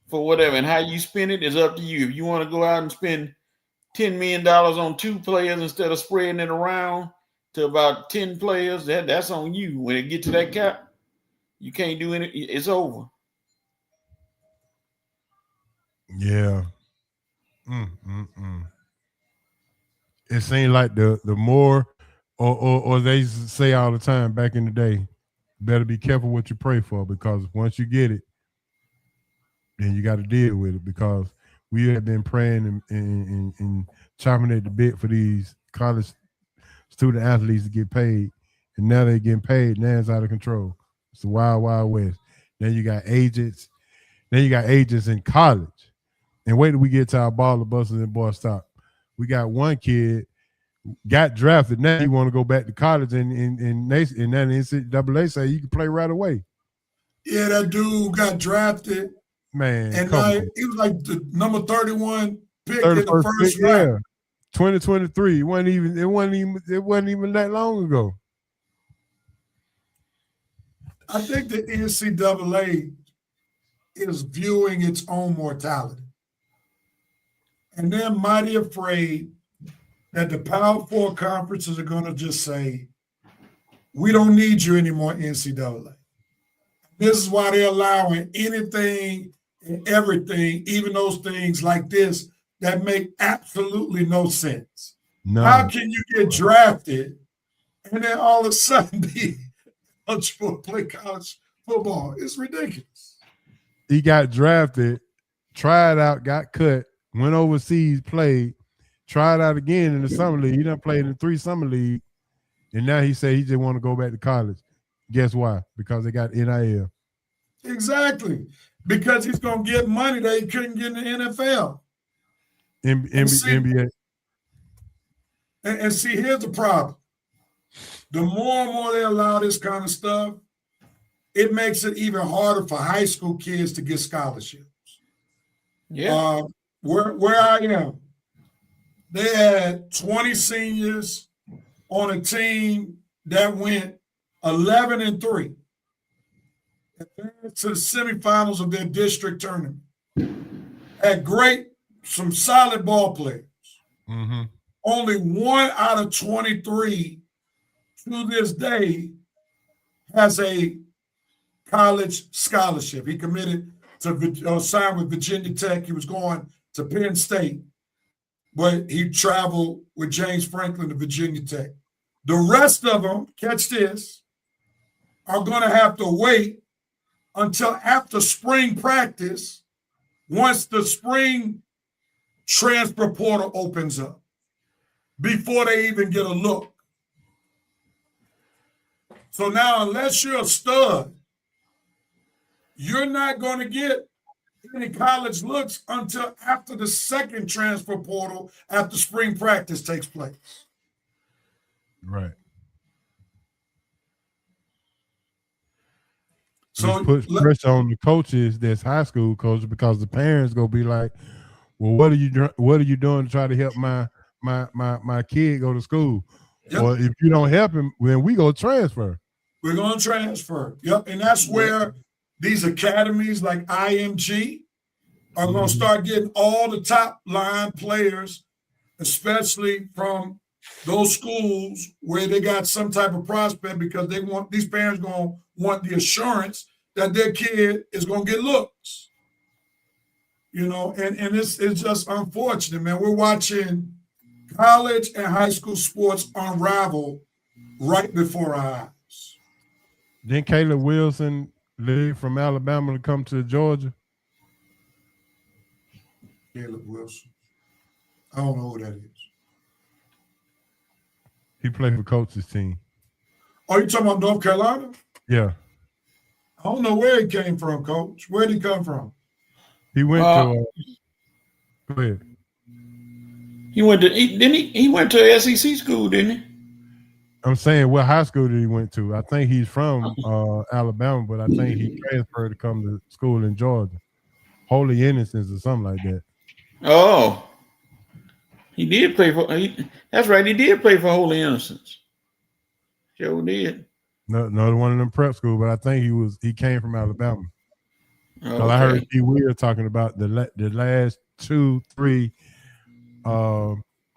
for whatever, and how you spend it is up to you. If you want to go out and spend $10 million on 2 players instead of spreading it around to about 10 players, that's on you. When it get to that cap, you can't do it. It's over. Yeah. It seems like the more, or they say all the time back in the day, better be careful what you pray for, because once you get it, then you got to deal with it, because we have been praying and chopping at the bit for these college student athletes to get paid, and now they're getting paid. Now it's out of control. It's the wild, wild west. Then you got agents. Then you got agents in college. And wait till we get to our baller busters and boy stop. We got one kid got drafted. Now he want to go back to college, and then the NCAA say you can play right away. Yeah, that dude got drafted. Man, and he was like the number 31 pick in the first pick, round. Yeah. 2023. It wasn't even that long ago. I think the NCAA is viewing its own mortality. And they're mighty afraid that the Power Four conferences are going to just say, we don't need you anymore, NCAA. This is why they're allowing anything and everything, even those things like this that make absolutely no sense. No. How can you get drafted and then all of a sudden be eligible to play college football? It's ridiculous. He got drafted, tried out, got cut, went overseas, played, tried out again in the summer league. He done played in 3 summer leagues, and now he said he just want to go back to college. Guess why? Because they got NIL. Exactly. Because he's going to get money that he couldn't get in the NFL. NBA. And see, here's the problem. The more and more they allow this kind of stuff, it makes it even harder for high school kids to get scholarships. Yeah. Where I am, they had 20 seniors on a team that went 11-3. Advanced to the semifinals of their district tournament. Had some solid ball players. Mm-hmm. Only 1 out of 23 to this day has a college scholarship. He committed to sign with Virginia Tech. He was going to Penn State, but he traveled with James Franklin to Virginia Tech. The rest of them, catch this, are going to have to wait until after spring practice, once the spring transfer portal opens up, before they even get a look. So now, unless you're a stud, you're not going to get any college looks until after the second transfer portal, after spring practice takes place. Right. So it puts pressure on the coaches that's high school coaches, because the parents gonna be like, well, what are you doing to try to help my kid go to school? Yep. Or if you don't help him, then we go transfer. We're going to transfer. Yep. And that's where these academies like IMG are going to start getting all the top line players, especially from those schools where they got some type of prospect, because these parents going to want the assurance that their kid is going to get looks. You know, and it's just unfortunate, man. We're watching college and high school sports unravel right before our eyes. Then Caleb Wilson leave from Alabama to come to Georgia. Caleb Wilson. I don't know who that is. He played for Coach's team. Oh, you talking about North Carolina? Yeah. I don't know where he came from, Coach. Where did he come from? He went to go ahead. He went to SEC school, didn't he? I'm saying, what high school did he went to? I think he's from Alabama, but I think he transferred to come to school in Georgia. Holy Innocents or something like that. Oh. He did play for that's right, he did play for Holy Innocents. Sure did. Another one of them prep school, but I think he came from Alabama. Okay. I heard D. Weir talking about the last 2-3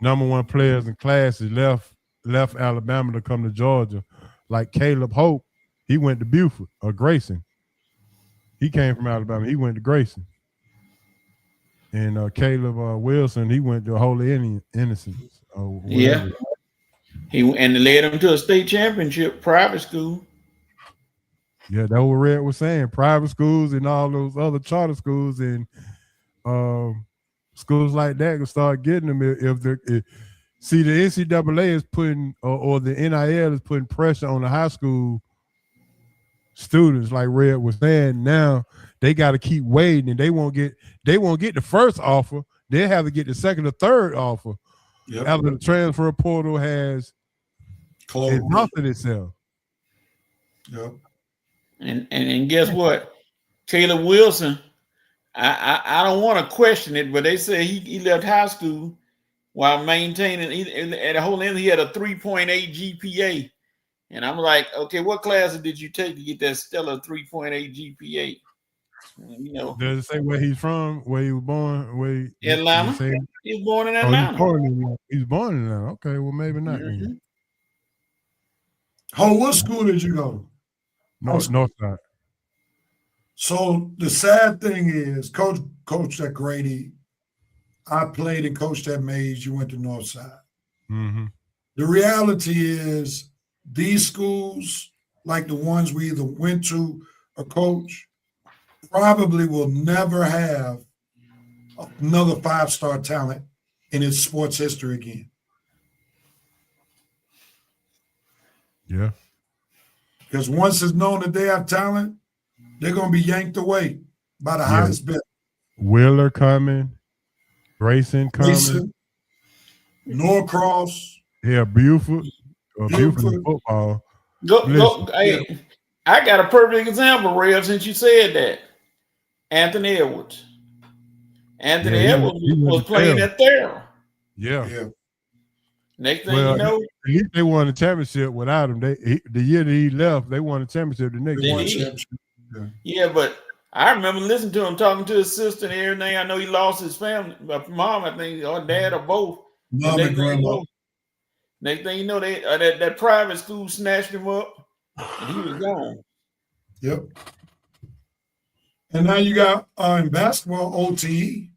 number 1 players in classes left Alabama to come to Georgia. Like Caleb Hope, he went to Buford or Grayson. He came from Alabama. He went to Grayson. And Caleb Wilson, he went to Holy Innocents. Yeah. He led him to a state championship, private school. Yeah, that's what Red was saying. Private schools and all those other charter schools and schools like that can start getting them if the NCAA is putting or the NIL is putting pressure on the high school students, like Red was saying. Now they got to keep waiting, and they won't get the first offer. They have to get the second or third offer after the transfer portal has exhausted itself. Yep. And guess what? Caleb Wilson, I don't want to question it, but they say he left high school while maintaining at the whole end. He had a 3.8 GPA, And I'm like, okay, what classes did you take to get that stellar 3.8 GPA? You know, Does it say where he's from, where he was born, where Atlanta. Say, He was born in oh, Atlanta. he's born in Atlanta. Okay, well maybe not. Mm-hmm. What school did you go to? North side. So the sad thing is, coach at Grady, I played and coached at Mays. You went to Northside. Mm-hmm. The reality is, these schools, like the ones we either went to or coach, probably will never have another 5-star talent in its sports history again. Yeah. Because once it's known that they have talent, they're going to be yanked away by the highest bidder. Wheeler coming, Grayson coming, Norcross. Yeah, Buford football. Go. Hey, I got a perfect example, Rev, since you said that. Anthony Edwards. Anthony Edwards was playing at Thera. Yeah. Next thing you know, at least they won the championship without him. The year that he left, they won the championship the next year. Yeah, but I remember listening to him talking to his sister and everything. I know he lost his family, mom, I think, or dad, or both. Mom and grandma. Next thing you know, they that private school snatched him up, and he was gone. Yep. And now you got in basketball OTE,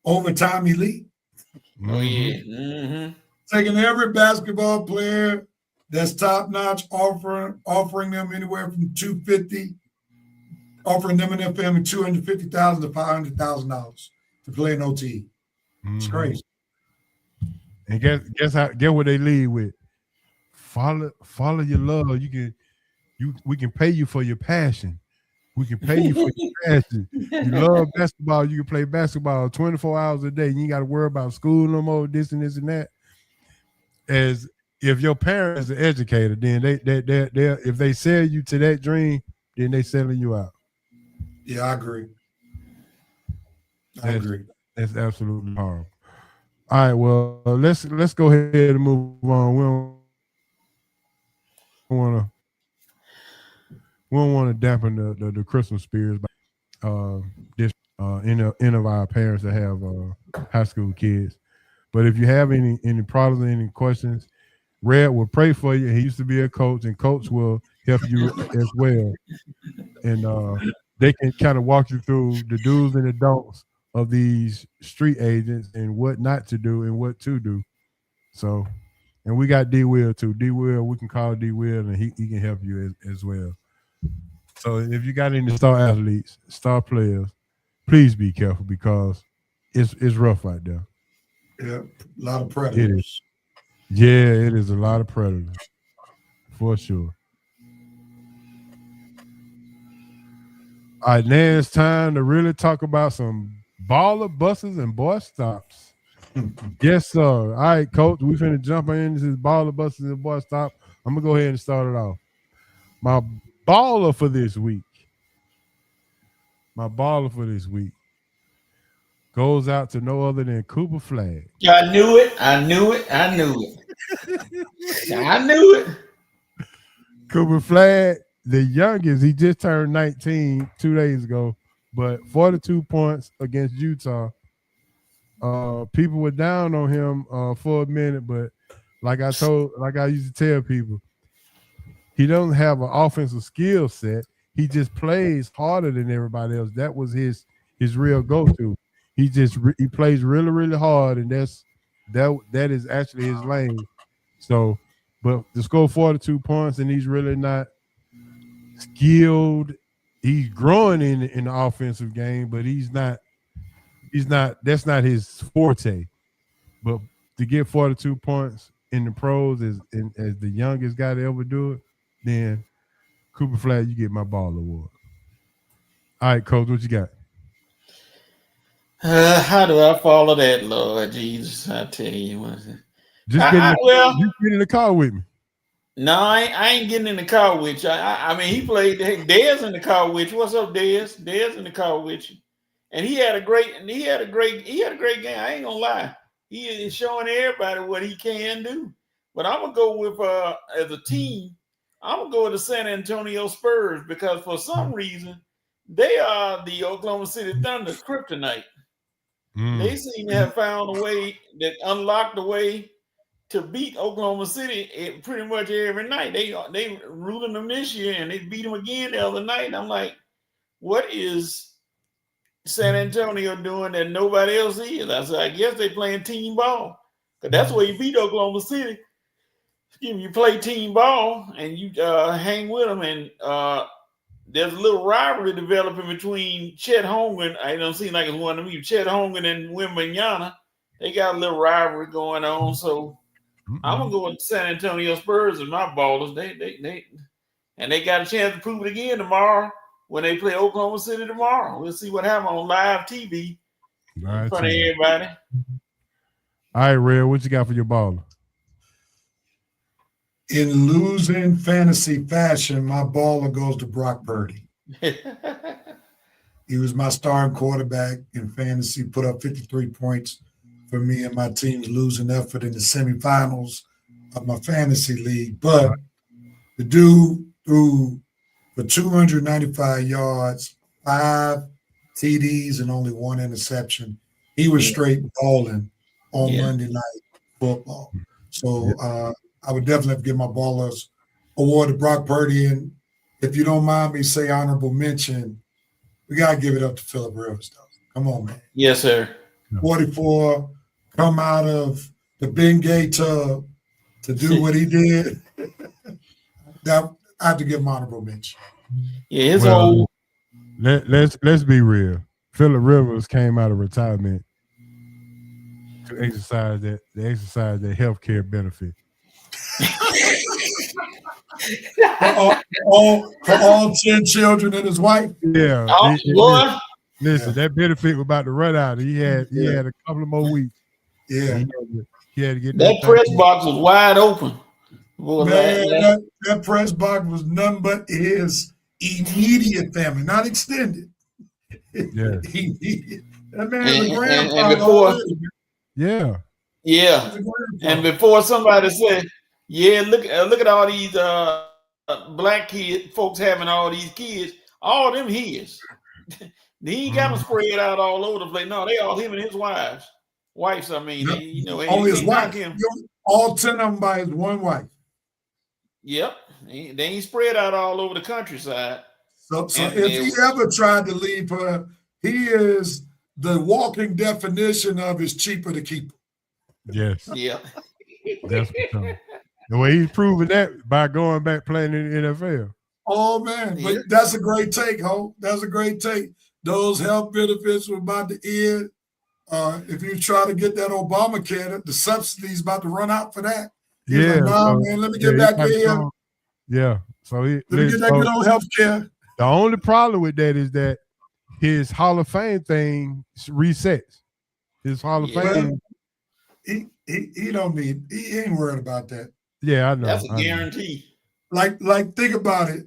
overtime elite. Oh yeah. Mm-hmm. Taking every basketball player that's top notch, offering them anywhere from $250, offering them and their family $250,000 to $500,000 to play in OTE. It's crazy. And guess what they lead with? Follow your love. We can pay you for your passion. We can pay you for your passion. You love basketball, you can play basketball 24 hours a day. You ain't got to worry about school no more, this and that. As if your parents are educated, then they if they sell you to that dream, then they selling you out. Yeah, I agree. I agree. That's absolutely horrible. All right, well, let's go ahead and move on. We don't want to dampen the Christmas spirits by any of our parents that have high school kids. But if you have any problems, any questions, Red will pray for you. He used to be a coach, and Coach will help you as well. And they can kind of walk you through the do's and the don'ts of these street agents and what not to do and what to do. So, and we got D Will too. D Will, we can call D Will, and he can help you as well. So if you got any star athletes, star players, please be careful because it's rough out there. Yeah, a lot of predators. It is. Yeah, it is a lot of predators for sure. All right, now it's time to really talk about some baller buses and boy stops. Yes, sir. All right, Coach, we finna jump into this baller buses and boy stop. I'm gonna go ahead and start it off. My baller for this week goes out to no other than Cooper Flagg. I knew it. I knew it. Cooper Flagg, the youngest, he just turned 19 2 days ago, but 42 points against Utah. People were down on him for a minute, but like I used to tell people, he doesn't have an offensive skill set. He just plays harder than everybody else. That was his real go-to. He plays really, really hard, and that is actually his lane. So, but to score 42 points, and he's really not skilled. He's growing in the offensive game, but he's not. That's not his forte. But to get 42 points in the pros as the youngest guy to ever do it, then Cooper Flagg, you get my ball award. All right, Coach, what you got? How do I follow that, Lord Jesus? I tell you what. Just get in the car with me. No, I ain't getting in the car with you. I mean, he played Dez in the car with you. What's up, Dez? Dez in the car with you, and he had a great game. I ain't gonna lie. He is showing everybody what he can do. But I'm gonna go with as a team. I'm gonna go with the San Antonio Spurs because for some reason they are the Oklahoma City Thunder kryptonite. They seem to have found a way that unlocked the way to beat Oklahoma City pretty much every night. They ruling them this year and they beat them again the other night. And I'm like, what is San Antonio doing that nobody else is? I said, I guess they playing team ball. Because that's where you beat Oklahoma City. You play team ball and you hang with them, and there's a little rivalry developing between Chet Holmgren. I don't seem like it's one of me. Chet Holmgren and Wembanyama. They got a little rivalry going on. So I'm gonna go with San Antonio Spurs and my ballers. They got a chance to prove it again tomorrow when they play Oklahoma City tomorrow. We'll see what happens on live TV in front of everybody. All right, Red, what you got for your baller? In losing fantasy fashion, my baller goes to Brock Purdy. He was my starting quarterback in fantasy, put up 53 points for me and my team's losing effort in the semifinals of my fantasy league. But the dude threw for 295 yards, 5 TDs, and only 1 interception. He was straight balling on Monday Night Football. So I would definitely have to give my ballers award to Brock Purdy. And if you don't mind me say honorable mention, we got to give it up to Phillip Rivers, though. Come on, man. Yes, sir. 44, come out of the Bengay tub to do what he did. That I have to give him honorable mention. Yeah, his whole. Let's be real. Phillip Rivers came out of retirement to exercise that healthcare benefit. for all 10 children and his wife. Yeah. Listen, that benefit was about to run out. He had a couple of more weeks. Yeah. He had to get that press box was wide open. Boy, man, that press box was none but his immediate family, not extended. Yeah. That man is a grandfather. And before, yeah. And before somebody said, yeah, look at all these black folks having all these kids, all them his. He ain't got them spread out all over the place. No, they all him and his wives. Wives, I mean, only his wife. All 10 of them by his one wife. Yep, they ain't spread out all over the countryside. So if he ever tried to leave her, he is the walking definition of it's cheaper to keep her. Yes. Yeah. That's the way he's proven that by going back playing in the NFL. Oh man, but that's a great take, Ho. That's a great take. Those health benefits were about to end. If you try to get that Obamacare, the subsidy's about to run out for that. He's like, man, let me get back here. Yeah. So let me get that good old health care. The only problem with that is that his Hall of Fame thing resets. His Hall of Fame. He don't need. He ain't worried about that. Yeah, I know. That's a guarantee. Like think about it.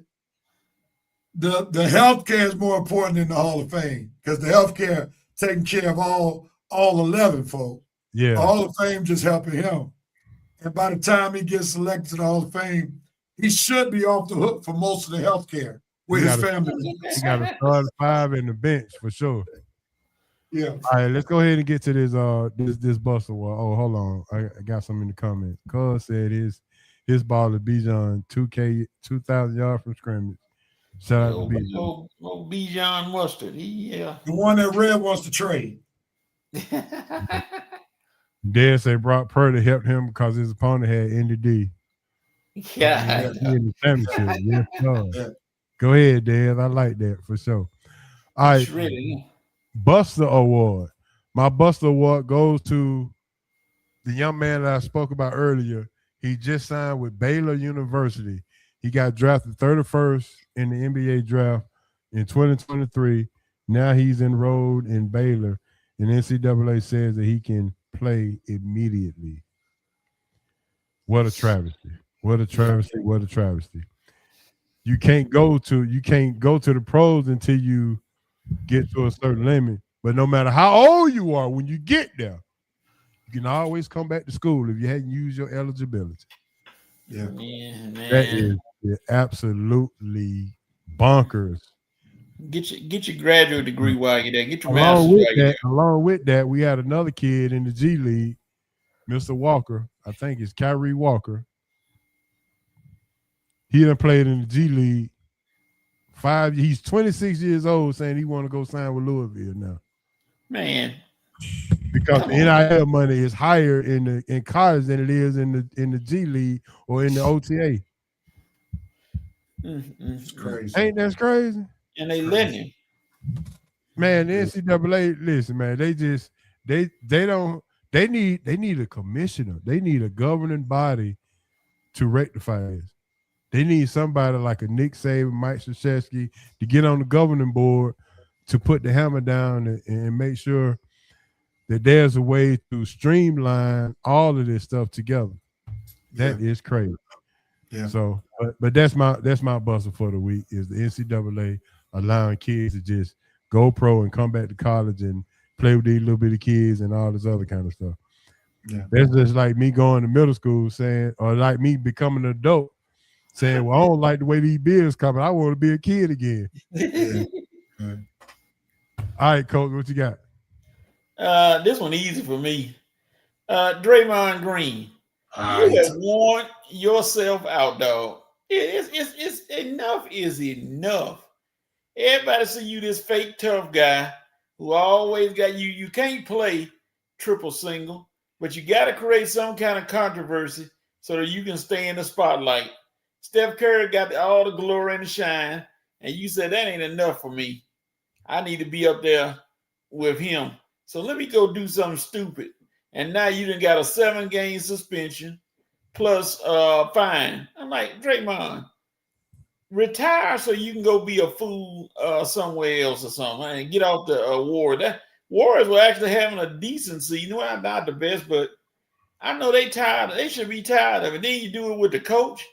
The health care is more important than the Hall of Fame because the health care taking care of all 11 folks. Yeah. The Hall of Fame just helping him. And by the time he gets selected to the Hall of Fame, he should be off the hook for most of the health care with his family. He got a start 5 in the bench for sure. Yeah. All right, let's go ahead and get to this bust award. Oh, hold on. I got something in the comments. Cuz said his ball is Bijan 2,000 yards from scrimmage. Shout out to Bijan. Oh, Bijan Mustard. The one that Red wants to trade. Dad said Brock Purdy helped him because his opponent had NDD. Yeah. Yes, go ahead, Dad. I like that for sure. All right. Buster Award. My Buster Award goes to the young man that I spoke about earlier. He just signed with Baylor University. He got drafted 31st in the NBA draft in 2023. Now he's enrolled in Baylor, and NCAA says that he can play immediately. What a travesty. What a travesty. What a travesty. You can't go to the pros until you get to a certain limit. But no matter how old you are, when you get there, you can always come back to school if you hadn't used your eligibility. Yeah. Man. is absolutely bonkers. Get your graduate degree while you're there. Get your master's while you're there. Along with that, we had another kid in the G League, Mr. Walker. I think it's Kyrie Walker. He done played in the G League 5 years. He's 26 years old, saying he want to go sign with Louisville now. Man, because the NIL money is higher in college than it is in the G League or in the OTA. It's crazy. Ain't that crazy? And they letting him. Man, the NCAA, listen, man, they need a commissioner. They need a governing body to rectify this. They need somebody like a Nick Saban, Mike Krzyzewski to get on the governing board to put the hammer down and make sure that there's a way to streamline all of this stuff together. That is crazy. Yeah. So, but that's my buster for the week is the NCAA allowing kids to just go pro and come back to college and play with these little bitty kids and all this other kind of stuff. Yeah. That's just like me going to middle school saying, or like me becoming an adult saying, well, I don't like the way these beers coming. I want to be a kid again. Yeah. All right, Coach, what you got? This one easy for me. Draymond Green. You have worn yourself out, dog. It's enough is enough. Everybody see you this fake tough guy who always got you. You can't play triple single, but you got to create some kind of controversy so that you can stay in the spotlight. Steph Curry got all the glory and the shine, and you said that ain't enough for me. I need to be up there with him. So let me go do something stupid. And now you done got a 7-game suspension plus fine. I'm like, Draymond, retire so you can go be a fool somewhere else or something and get off the award. That Warriors were actually having a decent season. Well, not the best, but I know they tired. They should be tired of it. Then you do it with the coach.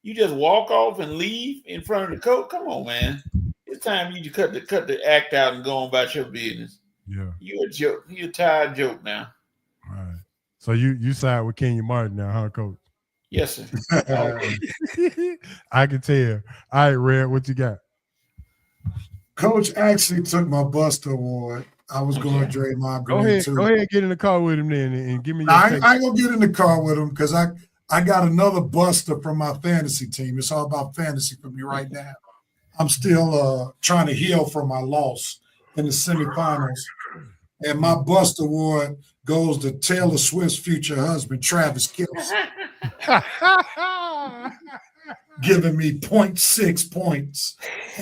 You just walk off and leave in front of the coach. Come on, man. It's time you cut the act out and go on about your business. Yeah. You're a joke. You're a tired joke now. All right. So you side with Kenyon Martin now, huh, Coach? Yes, sir. I can tell. All right, Red, what you got? Coach actually took my Buster Award. I was going Draymond Green too. Go ahead and get in the car with him then and give me your I ain't gonna get in the car with him because I got another Buster from my fantasy team. It's all about fantasy for me right now. I'm still trying to heal from my loss in the semifinals. And my Buster Award goes to Taylor Swift's future husband, Travis Kelce. Giving me 0.6 points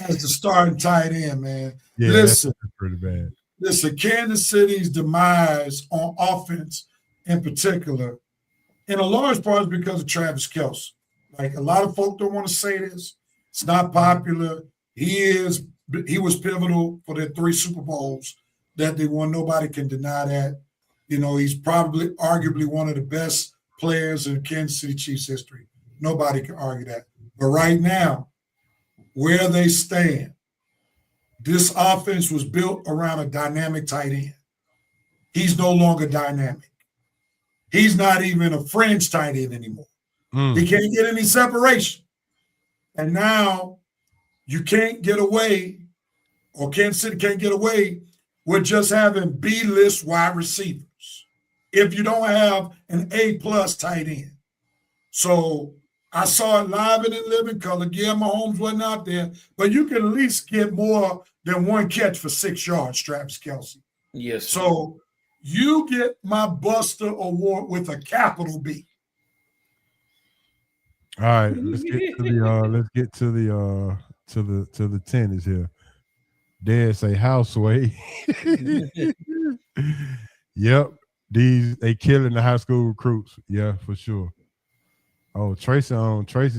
as the starting tight end, man. Yeah, listen, that's pretty bad. Listen, Kansas City's demise on offense in particular, in a large part is because of Travis Kelce. Like, a lot of folk don't want to say this. It's not popular. He was pivotal for their 3 Super Bowls that they won. Nobody can deny that. You know, he's probably arguably one of the best players in Kansas City Chiefs history. Nobody can argue that. But right now, where they stand, this offense was built around a dynamic tight end. He's no longer dynamic. He's not even a fringe tight end anymore. He can't get any separation. And now you can't get away, or Kansas City can't get away with just having B-list wide receivers if you don't have an A-plus tight end. So I saw it live and in living color. Yeah, Mahomes wasn't out there, but you can at least get more than 1 catch for 6 yards, Travis Kelce. Yes. So you get my Buster Award with a capital B. All right, let's get to the tennis here. Dad say Houseway. Yep, they killing the high school recruits. Yeah, for sure. Oh, Tracy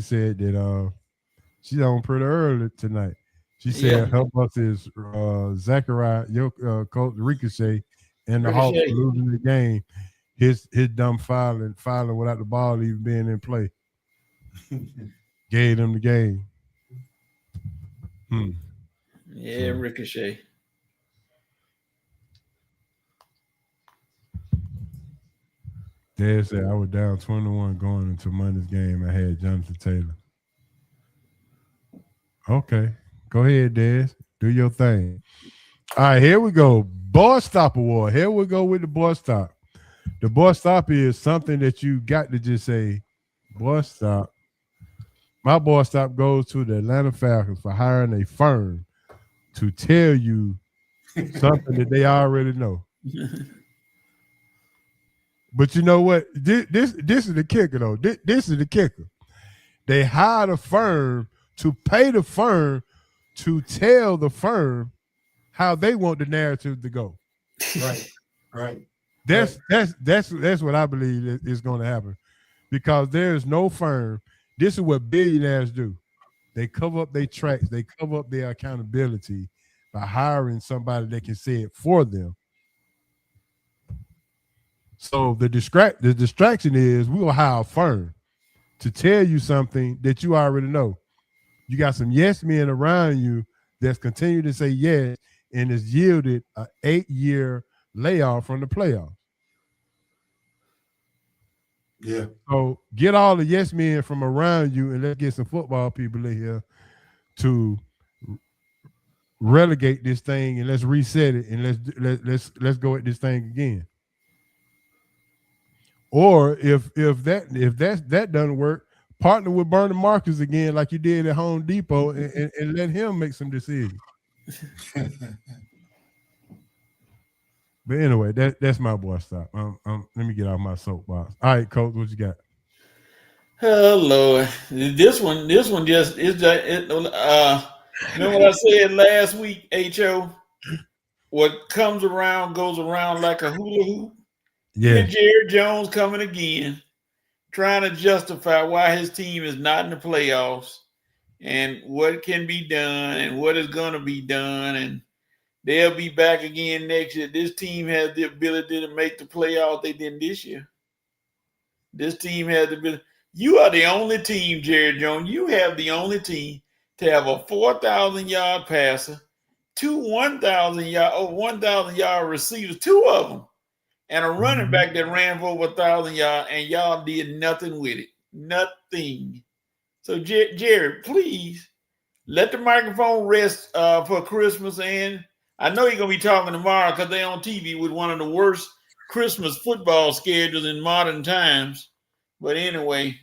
said that she's on pretty early tonight. She said her bus is Zachariah, coach Ricochet, and the Hawks losing the game. His dumb filing without the ball even being in play. Gave them the game. Yeah, Ricochet. Dad said I was down 21 going into Monday's game. I had Jonathan Taylor. Okay. Go ahead, Des. Do your thing. All right, here we go. Boy Stop Award. Here we go with the Boy Stop. The Boy Stop is something that you got to just say, Boy Stop. My Boy Stop goes to the Atlanta Falcons for hiring a firm to tell you something that they already know. But you know what? This is the kicker, though. This is the kicker. They hired a firm to pay the firm to tell the firm how they want the narrative to go. Right. That's what I believe is going to happen, because there is no firm. This is what billionaires do. They cover up their tracks. They cover up their accountability by hiring somebody that can say it for them. So the distraction is we will hire a firm to tell you something that you already know. You got some yes men around you that's continuing to say yes, and has yielded an 8-year layoff from the playoffs. Yeah. So get all the yes men from around you, and let's get some football people in here to relegate this thing, and let's reset it, and let's go at this thing again. Or if that doesn't work, partner with Bernie Marcus again, like you did at Home Depot, and let him make some decisions. But anyway, that's my Boy Stop. Let me get out my soapbox. All right, Coach, what you got? Oh Lord, this one just is remember what I said last week, Ho? What comes around goes around like a hula hoop. Yeah. And Jerry Jones coming again, trying to justify why his team is not in the playoffs and what can be done and what is going to be done, and they'll be back again next year. This team has the ability to make the playoffs. They didn't this year. This team has the ability. You are the only team, Jerry Jones. You have the only team to have a 4,000-yard passer, 2 1,000-yard receivers, 2 of them, and a running back that ran for over 1,000 yards, and y'all did nothing with it. Nothing. So, Jerry, please let the microphone rest for Christmas. And I know you're going to be talking tomorrow because they're on TV with one of the worst Christmas football schedules in modern times. But anyway,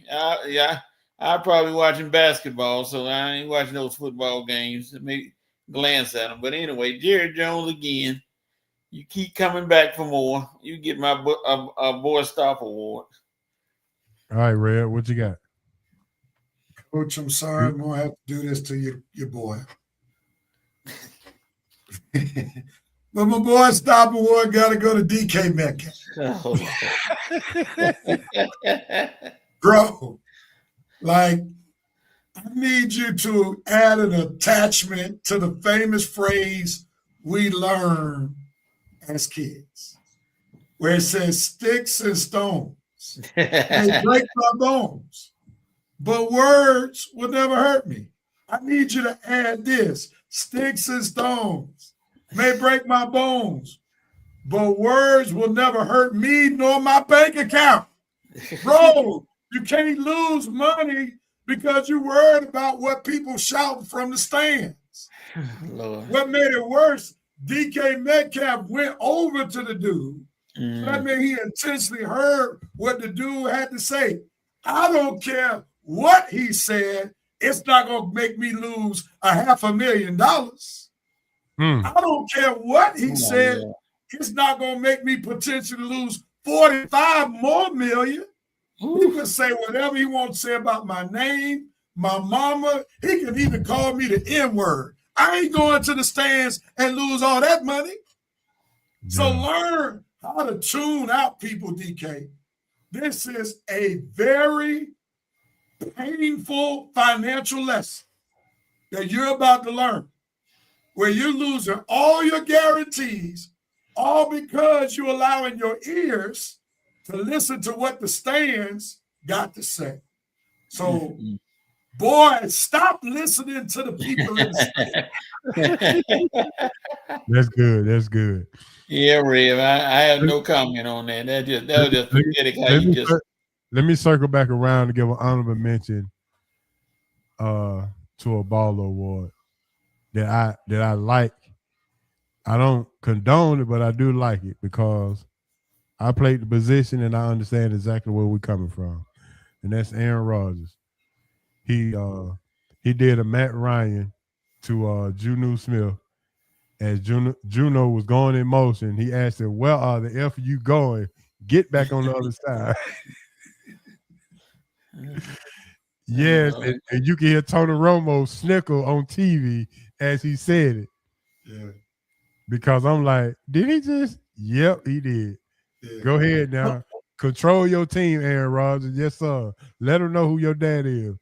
I'm probably watching basketball, so I ain't watching those football games. Maybe glance at them. But anyway, Jerry Jones again. You keep coming back for more. You get my Boy Stop Award. All right, Red, what you got? Coach, I'm sorry. I'm going to have to do this to your boy. But my Boy Stop Award got to go to DK Metcalf. Bro, like, I need you to add an attachment to the famous phrase we learned as kids, where it says sticks and stones may break my bones, but words will never hurt me. I need you to add this: sticks and stones may break my bones, but words will never hurt me nor my bank account. Bro, you can't lose money because you're worried about what people shouting from the stands. Lord. What made it worse, DK Metcalf went over to the dude. So that meant he intentionally heard what the dude had to say. I don't care what he said. It's not going to make me lose $500,000. I don't care what he said. It's not going to make me potentially lose 45 more million. He can say whatever he wants to say about my name, my mama. He can even call me the N-word. I ain't going to the stands and lose all that money. Yeah. So learn how to tune out people, DK. This is a very painful financial lesson that you're about to learn, where you're losing all your guarantees, all because you're allowing your ears to listen to what the stands got to say. So, boy, stop listening to the people in the stands. That's good. That's good. Yeah, Rev. I have no comment on that. That was just pathetic how you just. Let me circle back around to give an honorable mention to to a baller award that I like. I don't condone it, but I do like it because I played the position and I understand exactly where we're coming from. And that's Aaron Rodgers. He did a Matt Ryan to Juno Smith. As Juno was going in motion, he asked him, "Where are the F you going? Get back on the other side." Yes, and you can hear Tony Romo snickle on TV as he said it. Yeah. Because I'm like, did he just? Yep, he did. Yeah. Go ahead now. Control your team, Aaron Rodgers. Yes, sir. Let them know who your dad is.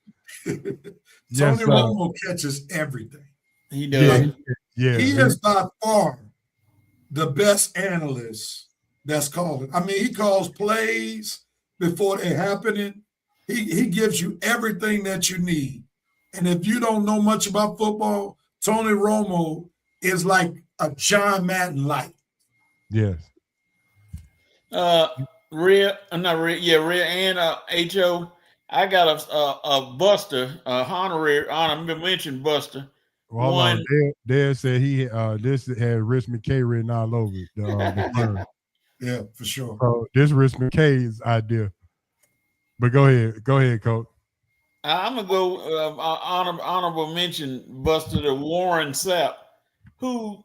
Tony Romo catches everything. He does. Yeah. He is by far the best analyst that's calling. I mean, he calls plays before they're happening. He gives you everything that you need. And if you don't know much about football, Tony Romo is like a John Madden light. Yes. Rhea and Ho. I got a Buster, honorary honor mention Buster. Well, hold on. Dad said he this had Rich McKay written all over it. The Yeah, for sure. So this Rich McKay's idea. But go ahead, Coach. I'm gonna go honorable mention Buster to Warren Sapp, who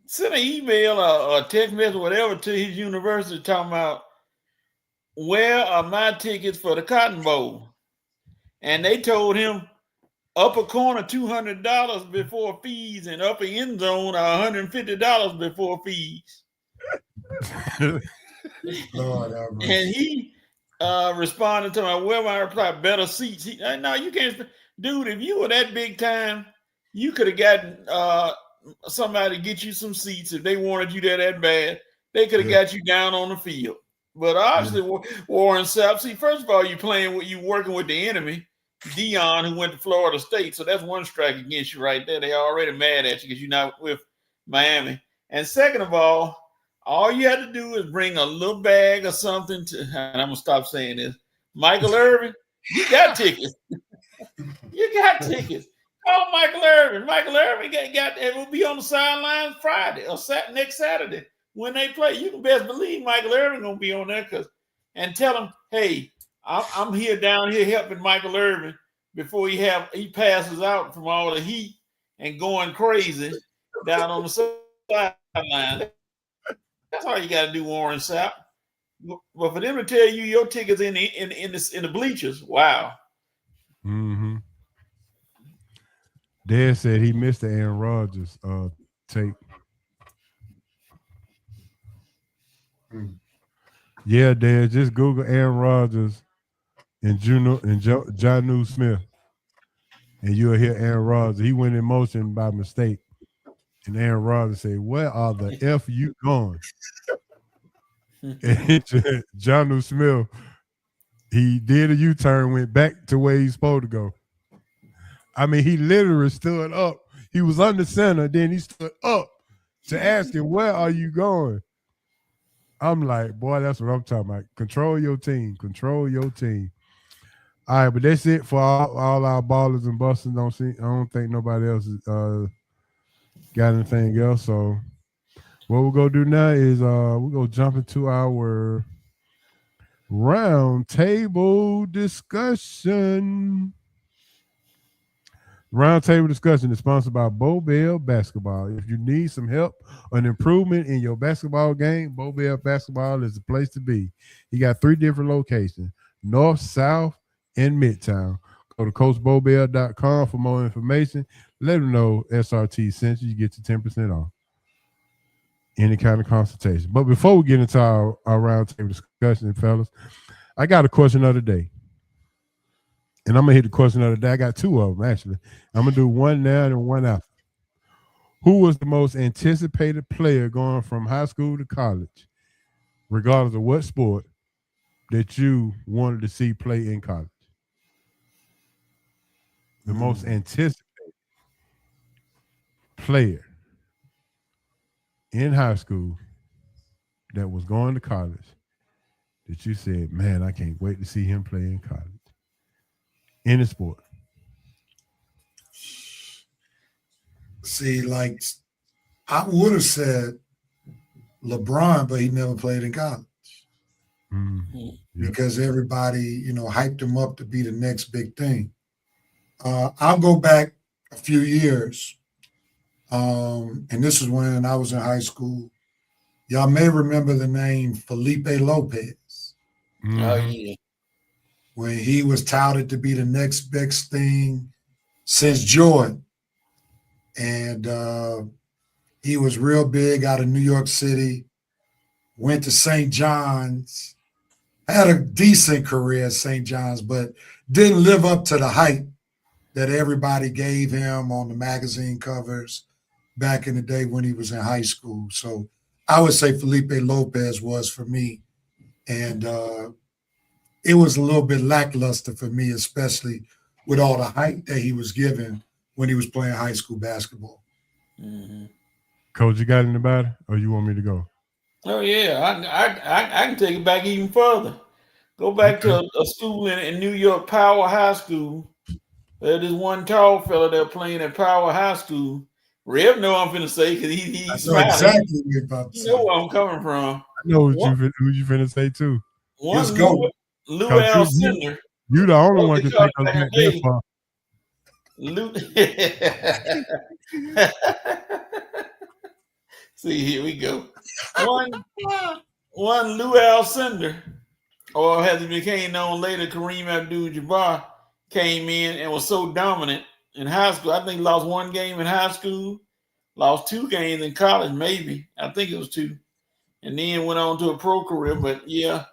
sent an email or a text message, whatever, to his university talking about where are my tickets for the Cotton Bowl, and they told him upper corner $200 before fees and upper end zone $150 before fees. Lord, and he responded to my, well, I reply, better seats. No, you can't. Dude, if you were that big time, you could have gotten somebody to get you some seats. If they wanted you there that bad, they could have got you down on the field. But obviously, Warren Sapp, see, first of all, you working with the enemy, Dion, who went to Florida State. So that's one strike against you right there. They're already mad at you because you're not with Miami. And second of all you had to do is bring a little bag or something to, and I'm going to stop saying this, Michael Irvin, you got tickets. You got tickets. Call Michael Irvin. Michael Irvin it will be on the sidelines Friday or next Saturday when they play. You can best believe Michael Irvin going to be on there and tell him, hey, I'm here down here helping Michael Irvin before he passes out from all the heat and going crazy down on the sideline. That's all you got to do, Warren Sapp. But for them to tell you your tickets in the bleachers, wow. Mm-hmm. Dad said he missed the Aaron Rodgers tape. Yeah, Dad, just Google Aaron Rodgers and Jonnu Smith, and you'll hear Aaron Rodgers. He went in motion by mistake, and Aaron Rodgers said, "Where are the F you going?" And Jonnu Smith, he did a U-turn, went back to where he's supposed to go. I mean, he literally stood up. He was under center, then he stood up to ask him, "Where are you going?" I'm like, boy, that's what I'm talking about. Control your team. Control your team. All right, but that's it for all our ballers and busters. I don't think nobody else got anything else. So what we're going to do now is we're going to jump into our round table discussion. Roundtable discussion is sponsored by Bo Bell Basketball. If you need some help or an improvement in your basketball game, Bo Bell Basketball is the place to be. He got 3 different locations, North, South, and Midtown. Go to CoachBoBell.com for more information. Let him know SRT sent you. You get your 10% off any kind of consultation. But before we get into our roundtable discussion, fellas, I got a question of the day. And I'm going to hit the question of the day. I got 2 of them, actually. I'm going to do one now and one after. Who was the most anticipated player going from high school to college, regardless of what sport, that you wanted to see play in college? The most anticipated player in high school that was going to college that you said, man, I can't wait to see him play in college. Any sport. See, like I would have said LeBron, but he never played in college because everybody, hyped him up to be the next big thing. I'll go back a few years, and this is when I was in high school. Y'all may remember the name Felipe Lopez. Oh yeah. When he was touted to be the next best thing since Jordan. And he was real big out of New York City, went to St. John's, had a decent career at St. John's, but didn't live up to the hype that everybody gave him on the magazine covers back in the day when he was in high school. So I would say Felipe Lopez was for me. And it was a little bit lackluster for me, especially with all the hype that he was given when he was playing high school basketball. Mm-hmm. Coach, you got anything about it, or you want me to go? Oh yeah, I can take it back even further. Go back to a school in New York, Power High School. There's this one tall fella there playing at Power High School. Rev know I'm finna say because he's smiling. Exactly what you're about to say. You know where I'm coming from. I know who you finna say too. Let's go. Lou Alcindor. You the only one can take us back that far. Lou. See, here we go. One Lou Alcindor, or as he became known later, Kareem Abdul-Jabbar, came in and was so dominant in high school. I think he lost one game in high school, lost 2 games in college, maybe. I think it was 2. And then went on to a pro career. But yeah,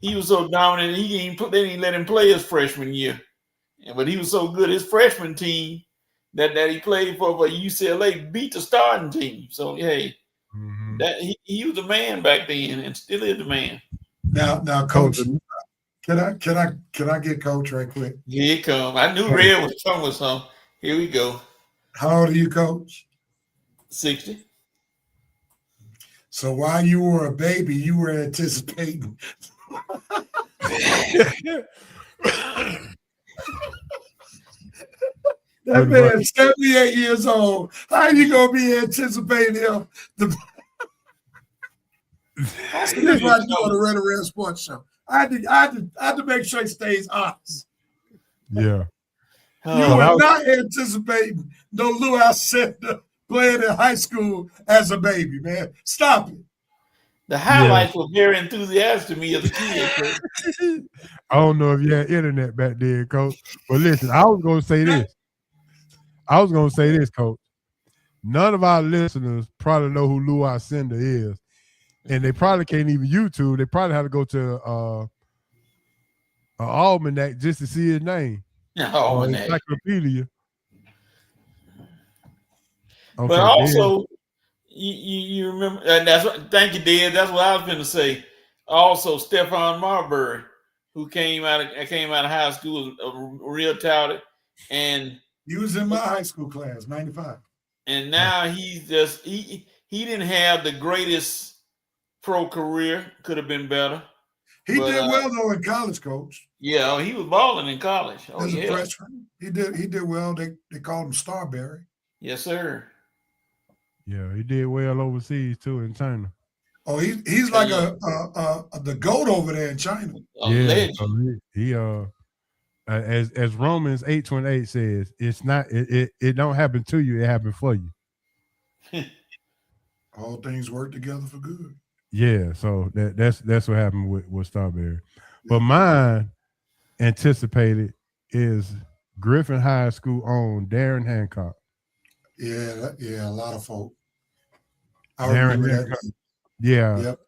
he was so dominant, they didn't let him play his freshman year. But he was so good, his freshman team that he played for UCLA beat the starting team. So hey, that he was the man back then and still is the man. Now, Coach, can I get Coach right quick? Here it comes. I knew Red was coming with something. Here we go. How old are you, Coach? 60. So while you were a baby, you were anticipating. That man, 78 years old. How you gonna be anticipating him? This is what I do on the Red and Red Sports Show. I had to make sure he stays honest. Yeah. You were not anticipating no Lou Alcindor playing in high school as a baby, man. Stop it. The highlights were very enthusiastic to me as a kid. I don't know if you had internet back then, Coach. But listen, I was going to say this, Coach. None of our listeners probably know who Lou Alcindor is. And they probably can't even YouTube. They probably have to go to an almanac just to see his name. Almanac. Encyclopedia. Okay, but also, you remember, and that's what. Thank you, Dad. That's what I was going to say. Also, Stephon Marbury, who came out of high school, was a real touted, and he was in my high school class, 95. And now he's just he didn't have the greatest pro career. Could have been better. He did well though in college, Coach. Yeah, he was balling in college. As a freshman, he did well. They called him Starberry. Yes, sir. Yeah, he did well overseas too in China. Oh, he's like the GOAT over there in China. He as Romans 8:28 says, it's not it don't happen to you, it happened for you. All things work together for good. Yeah, so that's what happened with Starberry. But mine anticipated is Griffin High School own Darren Hancock. Yeah, a lot of folk. I Darren remember Hancock. that. Yeah. Yep.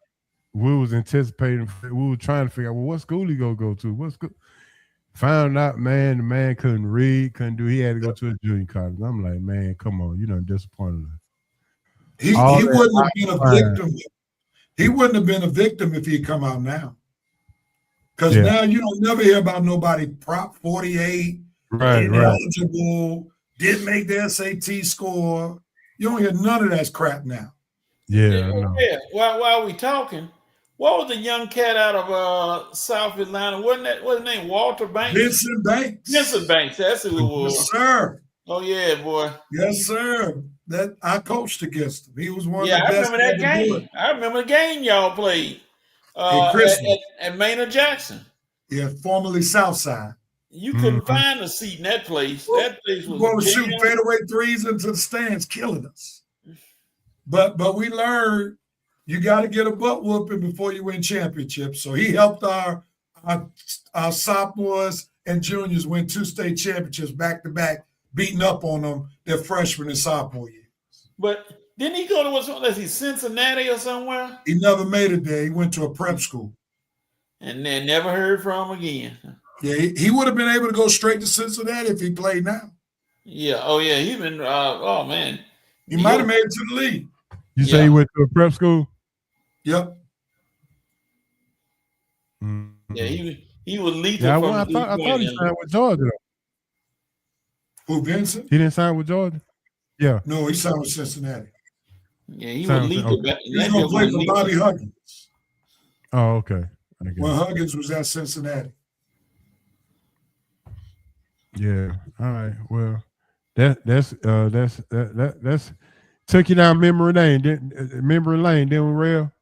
We was anticipating, we were trying to figure out, well, what school he gonna go to? What school? Found out, man, the man couldn't read, couldn't do. He had to go to a junior college. I'm like, man, come on, you done disappointed us. He wouldn't have been a victim. He wouldn't have been a victim if he'd come out now. Because now you don't never hear about nobody Prop 48, ineligible, didn't make the SAT score. You don't hear none of that crap now. Yeah. While are we talking? What was the young cat out of South Atlanta? What's his name? Walter Banks? Vincent Banks. Vincent Banks. That's who it was. Yes, sir. Oh, yeah, boy. Yes, sir. that I coached against him. He was one Yeah, of the I best. remember that to do it. game. I remember the game y'all played Hey, Christmas. at Maynard Jackson. Yeah, formerly Southside. You couldn't Mhm. find a seat in that place. That place We were was shooting jammed. fadeaway threes into the stands, killing us. But we learned you got to get a butt whooping before you win championships. So he helped our sophomores and juniors win 2 state championships back to back, beating up on them their freshman and sophomore year. But didn't he go to let's see, Cincinnati or somewhere? He never made it there. He went to a prep school. And then never heard from him again. Yeah, he would have been able to go straight to Cincinnati if he played now. Yeah. Oh yeah. He's been. Oh man. He might have made it to the league. You say he went to a prep school? Yep. Mhm. Yeah. He was lethal. Yeah, from I the thought he three-point signed with Georgia. Though. Who, Vincent? He didn't sign with Georgia. Yeah. No, he signed with Cincinnati. Yeah, he Sounds- was lethal. okay. He's going to play for Bobby Huggins. Oh, okay. I get When it. Huggins was at Cincinnati. Yeah. All right. Well, that's took you down memory lane, didn't we, Rail?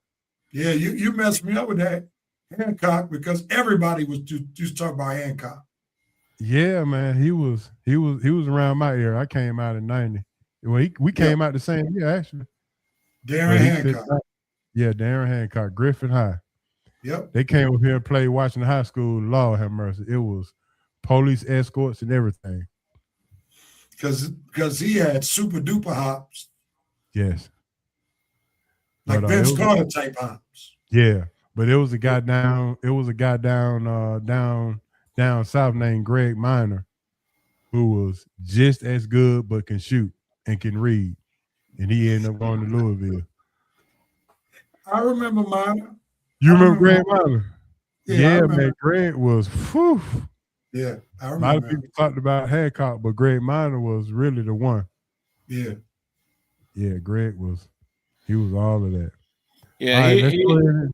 Yeah, you messed me up with that Hancock because everybody was just talking about Hancock. Yeah, man. He was around my era. I came out in 90. Well, we came out the same year, actually. Darren But he Hancock. said- yeah, Darren Hancock, Griffin High. Yep. They came up here and played Washington High School. Lord have mercy. It was police escorts and everything. Because he had super duper hops, Yes. like But, Vince it was- Carter type hops. Yeah, but it was a guy down. It was a guy down south named Greg Minor, who was just as good but can shoot and can read, and he ended up going to Louisville. I remember mine. You I remember Greg remember- Minor? Yeah, I Yeah, remember. man. Greg was. Whew. Yeah, I A lot of remember. people talked about Hancock, but Greg Minor was really the one. Yeah. Yeah, Greg was. He was all of that. Yeah. All right, let's go ahead.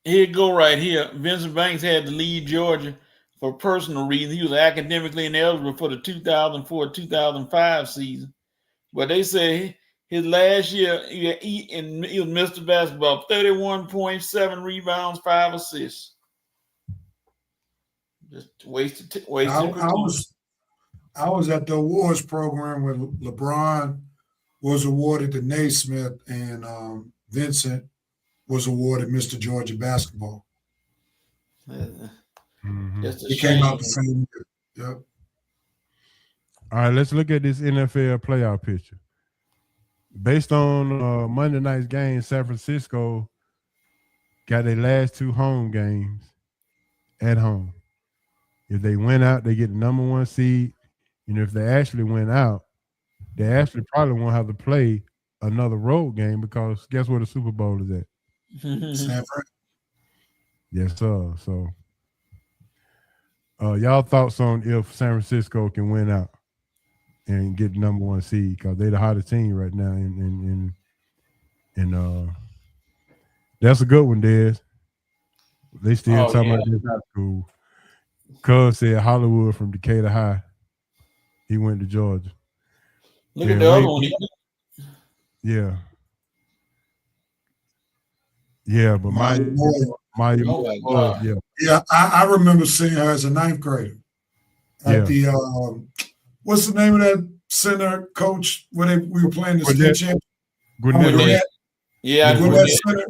Here go right here. Vincent Banks had to leave Georgia for personal reasons. He was academically ineligible for the 2004-2005 season. But they say his last year, he was Mr. Basketball, 31.7 rebounds, 5 assists. Just wasted. I was at the awards program where LeBron was awarded the Naismith and Vincent was awarded Mr. Georgia Basketball. Mhm. Just a He came out shame. the same year. Yep. All right, let's look at this NFL playoff picture. Based on Monday night's game, San Francisco got their last 2 home games at home. If they win out, they get the number 1 seed. And if they actually win out, they actually probably won't have to play another road game because guess where the Super Bowl is at? San Fran. Yes, sir. So, y'all thoughts on if San Francisco can win out and get the number 1 seed because they're the hottest team right now, and that's a good one, Dez. They still talking about this high school. Cuz said Hollywood from Decatur High. He went to Georgia. Look Yeah, at the other wait. one. Yeah. Yeah, but my Oh, yeah. Yeah, I remember seeing her as a 9th grader at the what's the name of that center coach when we were playing the Gwinnett. state championship? Gwinnett. Gwinnett. Yeah, Gwinnett Center.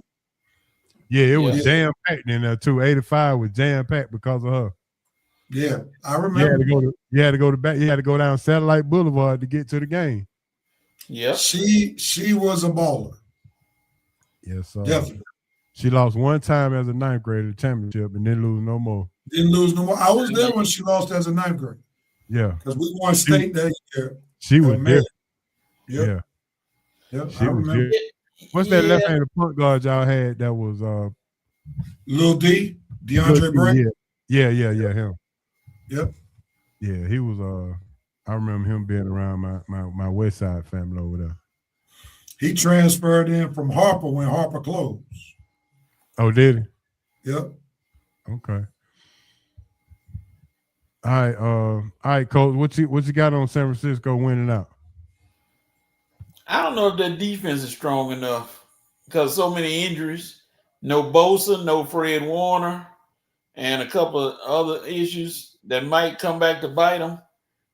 Yeah, it was Yeah. jam packed in there too. 85 was jam packed because of her. Yeah, I You had remember. to go down Satellite Boulevard to get to the game. Yep. She was a baller. Yes, sir. Definitely. She lost one time as a 9th grader the championship and didn't lose no more. Didn't lose no more. I was there when she lost as a 9th grader Yeah, because we won state that year. she was man. different. Yep. Yeah, Yep. she I was remember. different. What's that left-handed point guard y'all had that was Lil D, DeAndre Brent. Yeah, him. Yep. Yeah, he was I remember him being around my West Side family over there. He transferred in from Harper when Harper closed. Oh, did he? Yep. Okay. All right, Coach. What you got on San Francisco winning out? I don't know if their defense is strong enough because so many injuries. No Bosa, no Fred Warner, and a couple of other issues that might come back to bite them.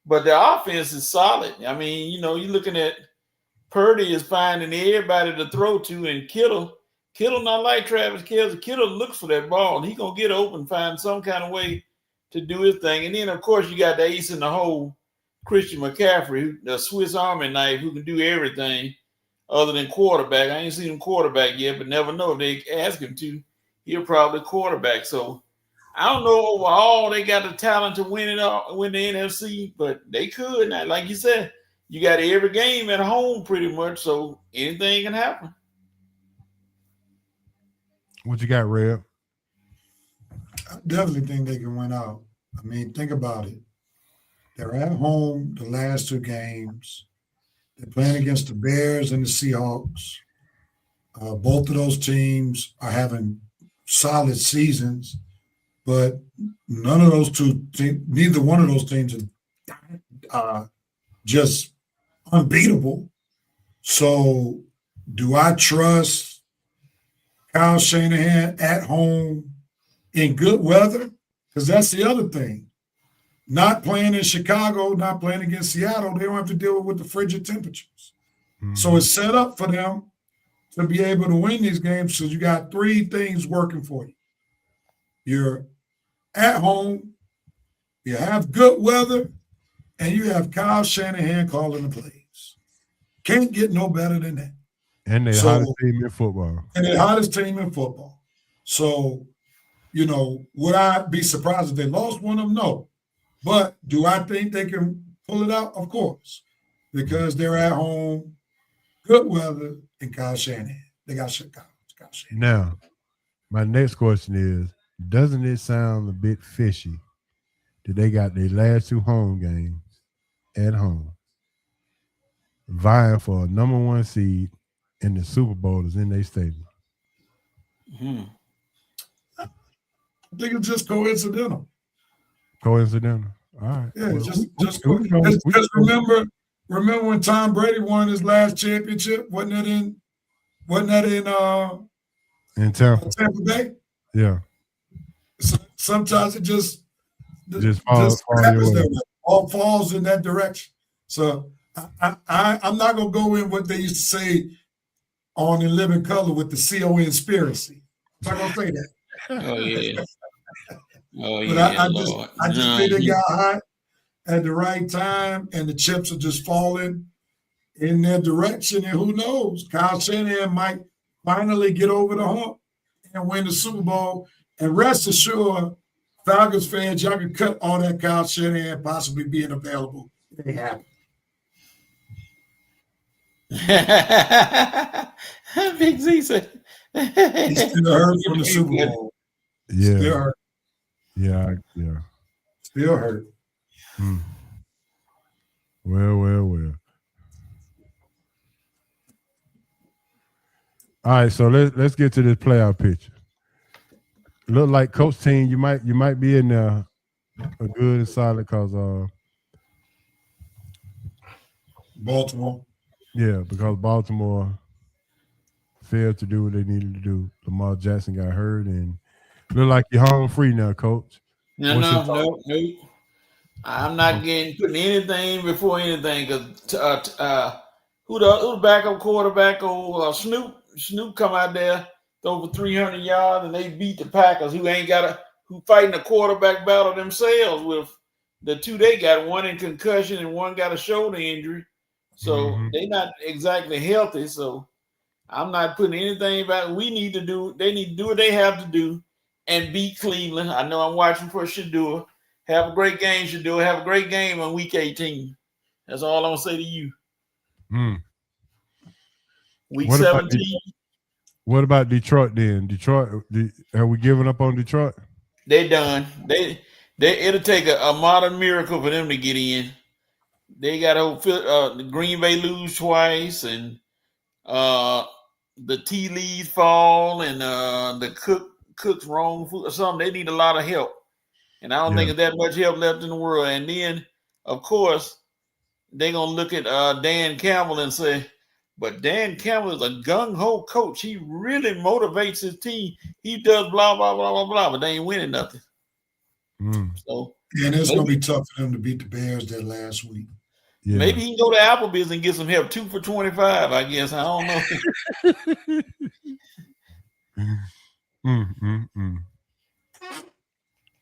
But their offense is solid. I mean, you're looking at Purdy is finding everybody to throw to, and Kittle not like Travis Kelce. Kittle looks for that ball. He gonna get open, find some kind of way to do his thing. And then, of course, you got the ace in the hole, Christian McCaffrey, the Swiss Army knife, who can do everything other than quarterback. I ain't seen him quarterback yet, but never know. If they ask him to, he'll probably quarterback. So I don't know overall they got the talent to win the NFC, but they could. Now, like you said, you got every game at home pretty much, so anything can happen. What you got, Reb? I definitely think they can win out. I mean, think about it. They're at home the last two games. They're playing against the Bears and the Seahawks. Both of those teams are having solid seasons, but neither one of those teams are just unbeatable. So do I trust Kyle Shanahan at home in good weather? Because that's the other thing. Not playing in Chicago, not playing against Seattle, they don't have to deal with the frigid temperatures. Mm-hmm. So it's set up for them to be able to win these games. So you got three things working for you. You're at home, you have good weather, and you have Kyle Shanahan calling the plays. Can't get no better than that. And the hottest team in football. And the hottest team in football. So, would I be surprised if they lost one of them? No. But do I think they can pull it out? Of course. Because they're at home, good weather, and Kyle Shanahan. They got Chicago. Kyle Shanahan. Now, my next question is, doesn't it sound a bit fishy that they got their last two home games at home, vying for a number one seed, and the Super Bowl is in their stadium? Mm-hmm. I think it's just coincidental. Coincidental. All right. Yeah, just remember when Tom Brady won his last championship? Wasn't that in Tampa Bay? Yeah. So sometimes it just falls happens that way. All falls in that direction. So I'm not gonna go in what they used to say on In Living Color with the co-conspiracy. I'm not gonna say that. Oh yeah. Oh but yeah. I just think they got hot at the right time, and the chips are just falling in their direction. And who knows? Kyle Shanahan might finally get over the hump and win the Super Bowl. And rest assured, Falcons fans, y'all can cut all that Kyle Shanahan possibly being available. They happen. Big Z said he still hurt from the Super Bowl. Yeah. Still hurt. Yeah. Still hurt. Well. All right, so let's get to this playoff picture. Look like coach team, you might be in there a good and solid because Baltimore. Yeah, because Baltimore failed to do what they needed to do. Lamar Jackson got hurt, and look like you're home free now, coach. No. I'm not putting anything before anything because who the backup quarterback? Snoop come out there, throw for 300 yards, and they beat the Packers, who fighting a quarterback battle themselves with the two they got, one in concussion and one got a shoulder injury. So they're not exactly healthy. So I'm not putting anything about it. They need to do what they have to do and beat Cleveland. I know I'm watching for Shedeur. Have a great game, Shedeur. Have a great game on week 18. That's all I'm going to say to you. Week 17. What about Detroit then? Detroit, are we giving up on Detroit? They're done. It'll take a modern miracle for them to get in. They got the Green Bay lose twice, and the tea leaves fall, and the cook's wrong food or something. They need a lot of help, and I don't think there's that much help left in the world. And then, of course, they're gonna look at Dan Campbell and say, But Dan Campbell is a gung-ho coach. He really motivates his team. He does blah, blah, blah, blah, blah, but they ain't winning nothing. So and it's going to be tough for them to beat the Bears that last week. Yeah. Maybe he can go to Applebee's and get some help. 2 for $25, I guess. I don't know.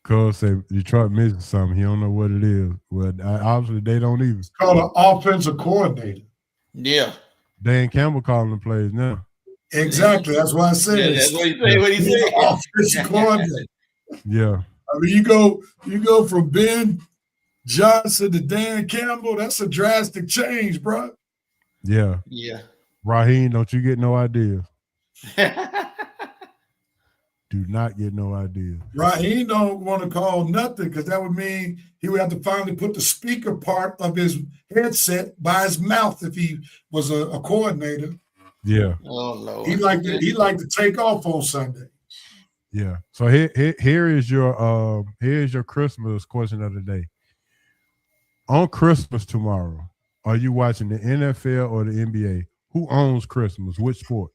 Cole said Detroit missing something. He don't know what it is. Well, obviously they don't either. It's called an offensive coordinator. Yeah. Dan Campbell calling the plays now. Exactly. That's why I said Yeah, that's what he said. What he he's said. an offensive coordinator. Yeah. I mean, you go from Ben Johnson to Dan Campbell. That's a drastic change, bro. Yeah. Yeah. Raheem, don't you get no idea. Do not get no idea. Right. He don't want to call nothing because that would mean he would have to finally put the speaker part of his headset by his mouth if he was a coordinator. Yeah. Oh Lord. He liked to take off on Sunday. Yeah. So here is your Christmas question of the day. On Christmas tomorrow, are you watching the NFL or the NBA? Who owns Christmas? Which sport?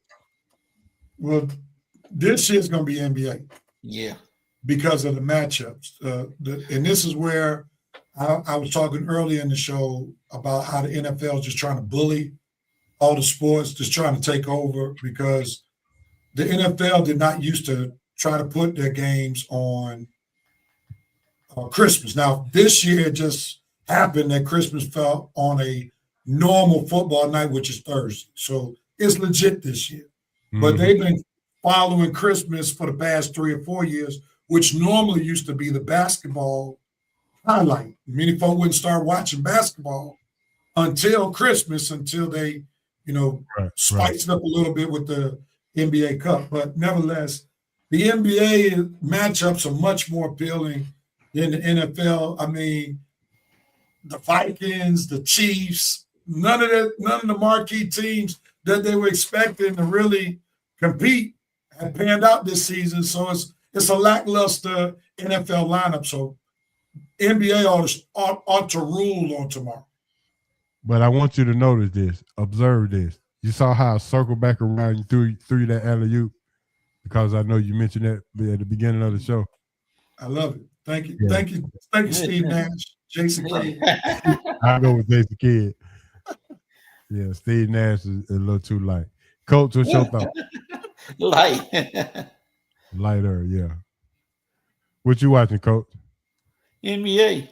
Well, this year's going to be NBA. Yeah. Because of the matchups. And this is where I was talking earlier in the show about how the NFL is just trying to bully all the sports, just trying to take over because the NFL did not used to try to put their games on Christmas. Now, this year it just happened that Christmas fell on a normal football night, which is Thursday. So it's legit this year. But they've been following Christmas for the past 3 or 4 years, which normally used to be the basketball highlight. Many folk wouldn't start watching basketball until Christmas, until they, spiced up a little bit with the NBA Cup. But nevertheless, the NBA matchups are much more appealing than the NFL. I mean, the Vikings, the Chiefs, none of the marquee teams that they were expecting to really compete have panned out this season. So it's a lackluster NFL lineup. So NBA ought to rule on tomorrow. But I want you to notice this. Observe this. You saw how I circled back around and threw that alley-oop because I know you mentioned that at the beginning of the show. I love it. Thank you. Yeah. Thank you, Steve Nash, Jason Kidd. I go with Jason Kidd. Yeah, Steve Nash is a little too light. Coach, what's your thought? Light. Lighter, yeah. What you watching, Coach? NBA.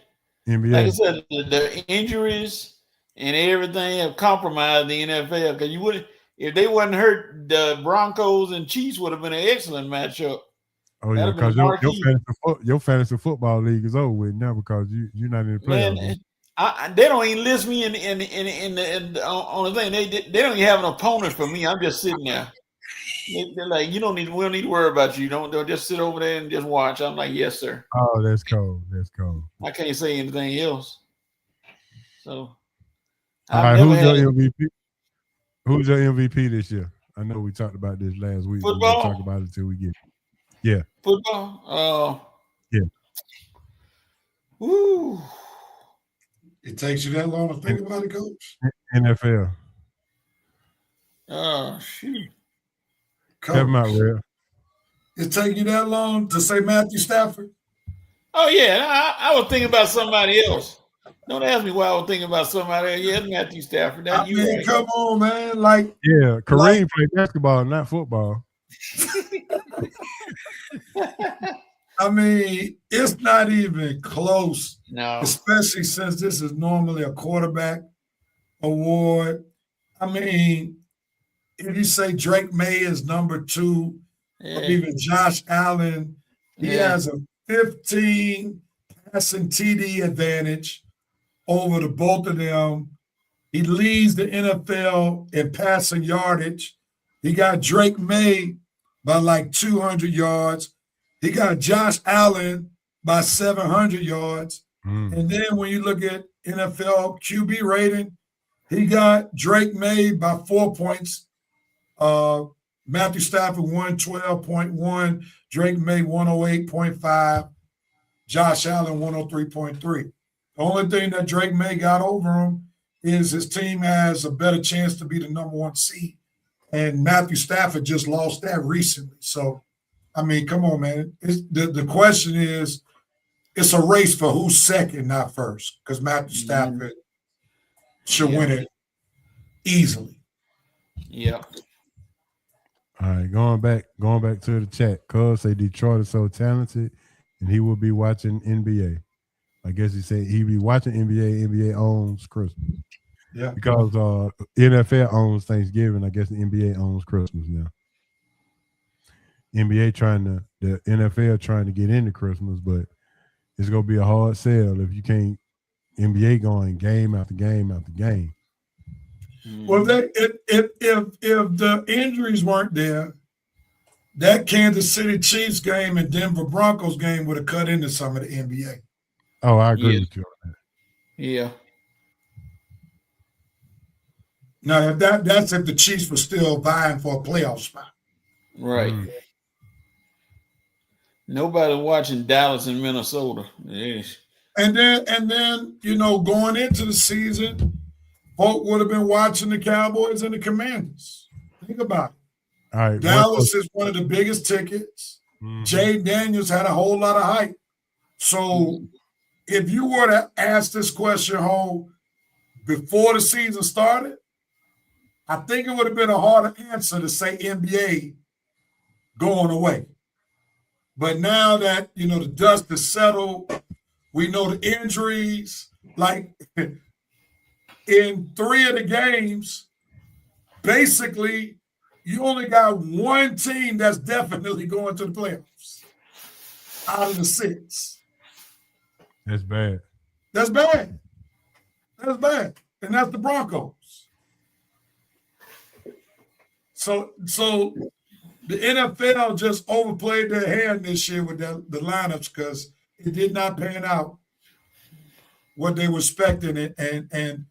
NBA. Like I said, the injuries and everything have compromised the NFL because you wouldn't, if they wasn't hurt, the Broncos and Chiefs would have been an excellent matchup. Oh yeah, because your fantasy football league is over with now because you're not in the playoffs. Man, they don't even list me on the thing. They don't even have an opponent for me. I'm just sitting there. They're like, we don't need to worry about you. They'll just sit over there and just watch. I'm like, yes, sir. Oh, that's cold. That's cold. I can't say anything else. So, all right, who's your MVP? Who's your MVP this year? I know we talked about this last week. Football. We'll talk about it until we get. Yeah. Football. Yeah. Woo. It takes you that long to think about it, Coach? NFL. Oh, shoot. Kevin out real. It take you that long to say Matthew Stafford? Oh, yeah. I was thinking about somebody else. Don't ask me why I was thinking about somebody else. Yeah, it's Matthew Stafford. Right. Come on, man. Like, yeah, Kareem played basketball, not football. I mean, it's not even close. No. Especially since this is normally a quarterback award. I mean, if you say Drake May is number 2, or even Josh Allen, he has a 15 passing TD advantage over the both of them. He leads the NFL in passing yardage. He got Drake May by like 200 yards. He got Josh Allen by 700 yards. And then when you look at NFL QB rating, he got Drake May by 4 points. Matthew Stafford 112.1, Drake May 108.5, Josh Allen 103.3. The only thing that Drake May got over him is his team has a better chance to be the number 1 seed. And Matthew Stafford just lost that recently. So, I mean, come on, man. The question is, it's a race for who's second, not first, because Matthew Stafford should win it easily. Yeah. All right, going back to the chat. Cuz say Detroit is so talented, and he will be watching NBA. I guess he said he'll be watching NBA. NBA owns Christmas. Yeah. Because NFL owns Thanksgiving. I guess the NBA owns Christmas now. The NFL trying to get into Christmas, but it's gonna be a hard sell if you can't NBA going game after game after game. Well, if the injuries weren't there, that Kansas City Chiefs game and Denver Broncos game would have cut into some of the NBA. Oh, I agree with you on that. Yeah. Now, if that's if the Chiefs were still vying for a playoff spot. Right. Nobody watching Dallas and Minnesota. Yes. And then, going into the season, folk would have been watching the Cowboys and the Commanders. Think about it. All right, Dallas is one of the biggest tickets. Jay Daniels had a whole lot of hype. So if you were to ask this question, Ho, before the season started, I think it would have been a harder answer to say NBA going away. But now that, the dust is settled, we know the injuries. Like in 3 of the games, basically, you only got one team that's definitely going to the playoffs out of the 6. That's bad. That's bad. That's bad. And that's the Broncos. So the NFL just overplayed their hand this year with the lineups because it did not pan out what they were expecting. And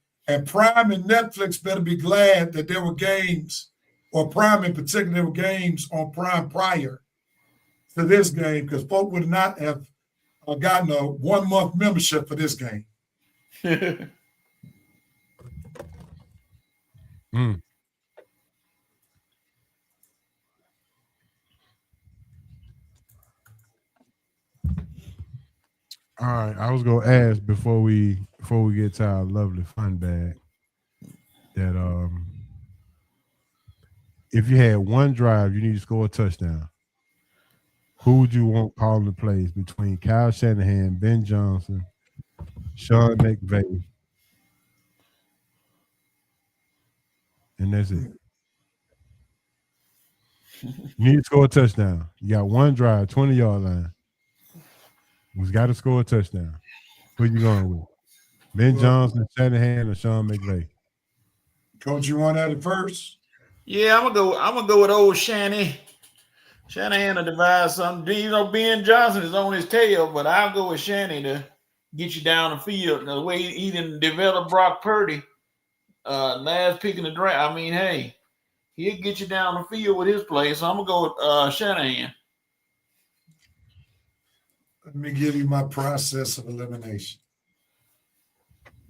Prime and Netflix better be glad that there were games, or Prime in particular, there were games on Prime prior to this game, because folk would not have gotten a 1-month membership for this game. All right, I was gonna ask before we get to our lovely fun bag that if you had one drive, you need to score a touchdown. Who would you want calling the plays between Kyle Shanahan, Ben Johnson, Sean McVay, and that's it? You need to score a touchdown. You got one drive, 20-yard line. We've got to score a touchdown. Who you going with? Ben Johnson, Shanahan, or Sean McVay? Coach, you want that at first? Yeah, I'm gonna go with old Shanny. Shanahan to devise something. Ben Johnson is on his tail, but I'll go with Shanny to get you down the field. The way he didn't develop Brock Purdy, last pick in the draft. I mean, hey, he'll get you down the field with his play. So I'm gonna go with Shanahan. Let me give you my process of elimination.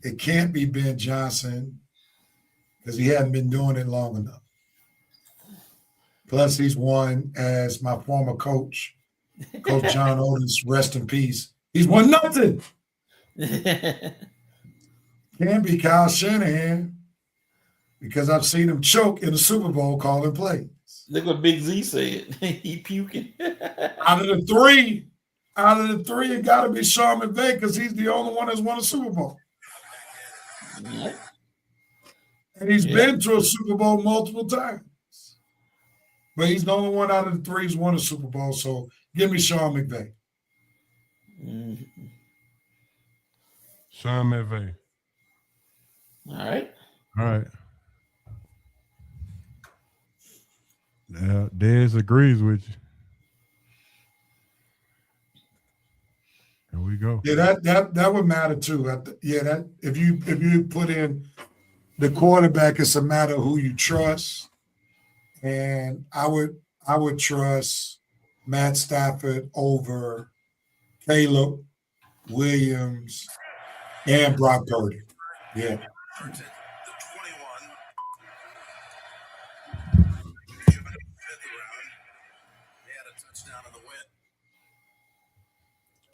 It can't be Ben Johnson because he hadn't been doing it long enough. Plus, he's won, as my former coach, Coach John Otis, rest in peace. He's won nothing. Can't be Kyle Shanahan because I've seen him choke in the Super Bowl calling plays. Look what Big Z said. He puking. Out of the three, it got to be Sean McVay because he's the only one that's won a Super Bowl. Yeah. And he's been to a Super Bowl multiple times. But he's the only one out of the 3 who's won a Super Bowl. So give me Sean McVay. Mm-hmm. Sean McVay. All right. All right. Dez agrees with you. There we go. Yeah, that would matter too. That if you put in the quarterback, it's a matter of who you trust. And I would trust Matt Stafford over Caleb Williams and Brock Purdy. Yeah.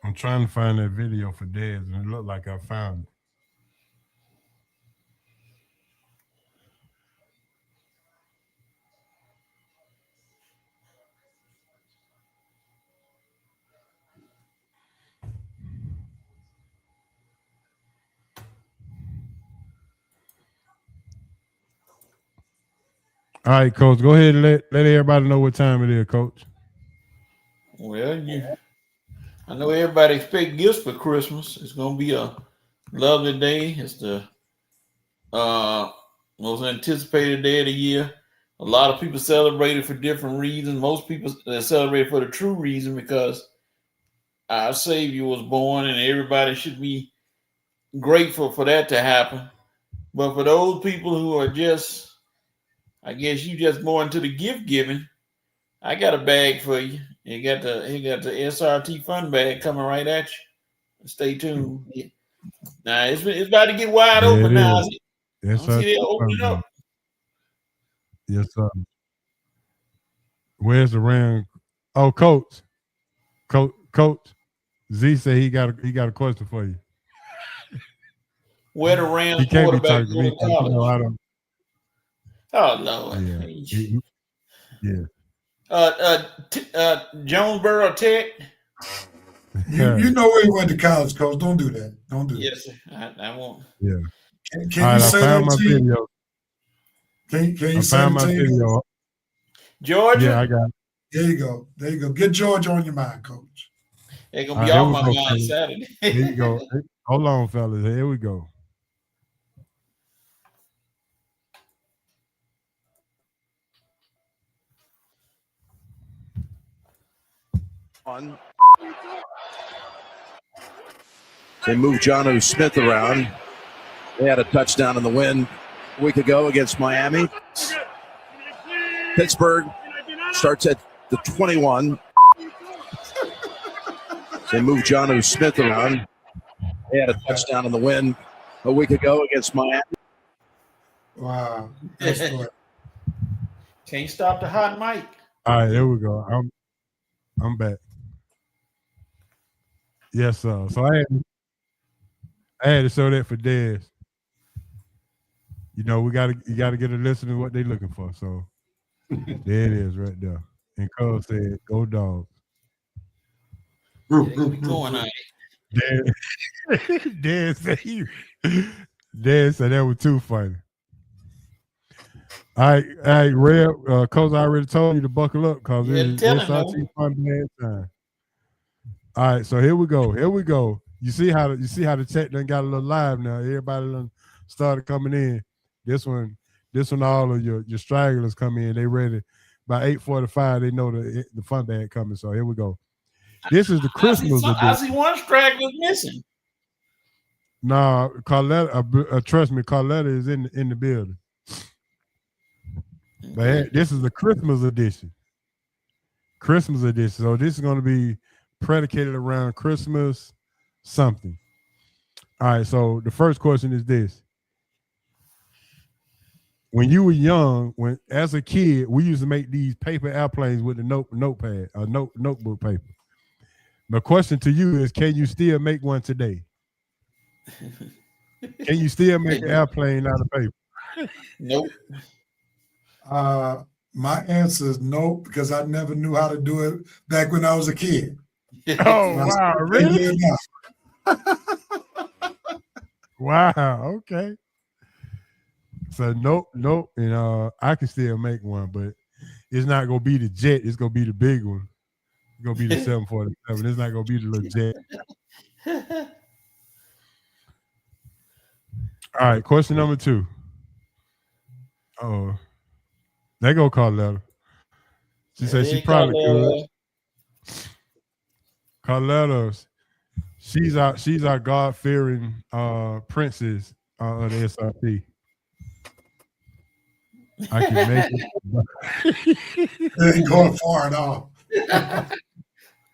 I'm trying to find that video for Dez, and it looked like I found it. All right, Coach, go ahead and let everybody know what time it is, Coach. Well, I know everybody expect gifts for Christmas. It's gonna be a lovely day. It's the most anticipated day of the year. A lot of people celebrate it for different reasons. Most people celebrate it for the true reason, because our Savior was born, and everybody should be grateful for that to happen. But for those people who are just, I guess you just more into the gift giving, I got a bag for you. He got the SRT fun bag coming right at you. Stay tuned. Now it's about to get wide open now. Yes, See they open it up. Yes, sir. Where's the ring? Oh, Coach. Z said he got a question for you. Where the Rams quarterback go to college? Oh Lord. Yeah. Jonesboro Tech. You know where he went to college, Coach. Don't do that. Don't do that. Yes, sir. I won't. Yeah. Can you say that to video. Can you say that to video. Georgia? Yeah, I got it. There you go. There you go. Get Georgia on your mind, Coach. They're going to be off my mind Saturday. Here you go. Hold on, fellas. Here we go. They moved Jonnu Smith around. They had a touchdown in the win a week ago against Miami. Pittsburgh starts at the 21. They moved Jonnu Smith around. They had a touchdown in the win a week ago against Miami. Wow. That's good. Can't stop the hot mic. All right, there we go. I'm back. Yes, sir. So I had to show that for Dez. You know, you gotta get a listen to what they're looking for. So there it is right there. And Cole said, "Go Dogs." Going on. Dez said that was too funny. All right, Red. Coach, I already told you to buckle up because it's SRT fun bad time. All right, so here we go. You see how the chat done got a little live now. Everybody done started coming in. This one, all of your stragglers come in. They ready. By 8:45, they know the fun bag coming. So here we go. This is the Christmas edition. I see one straggler missing. Nah, Carletta, trust me, Carletta is in the building. But this is the Christmas edition. So this is going to be predicated around Christmas something. All right, so the first question is this. When you were young, as a kid, we used to make these paper airplanes with the notepad, notebook paper. My question to you is, can you still make one today? Can you still make an airplane out of paper? Nope. My answer is no, because I never knew how to do it back when I was a kid. Oh, wow, really? Wow, okay. So nope. And I can still make one, but it's not gonna be the jet, it's gonna be the big one. It's gonna be the 747. It's not gonna be the little jet. All right, question number 2. Oh, they go Carletta. She said she probably could. Carletta, she's our God-fearing princess of the SRT. I can make it. It ain't going far at all. It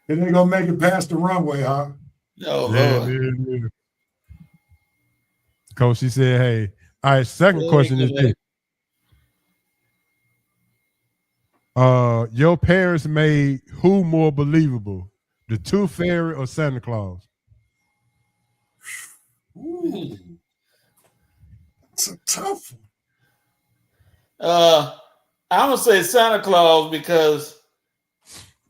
ain't gonna make it past the runway, huh? No, yeah. Coach, she said, "Hey, All right, second question is this. Your parents made who more believable, the Tooth Fairy or Santa Claus? Ooh, that's a tough one. I'm gonna say Santa Claus because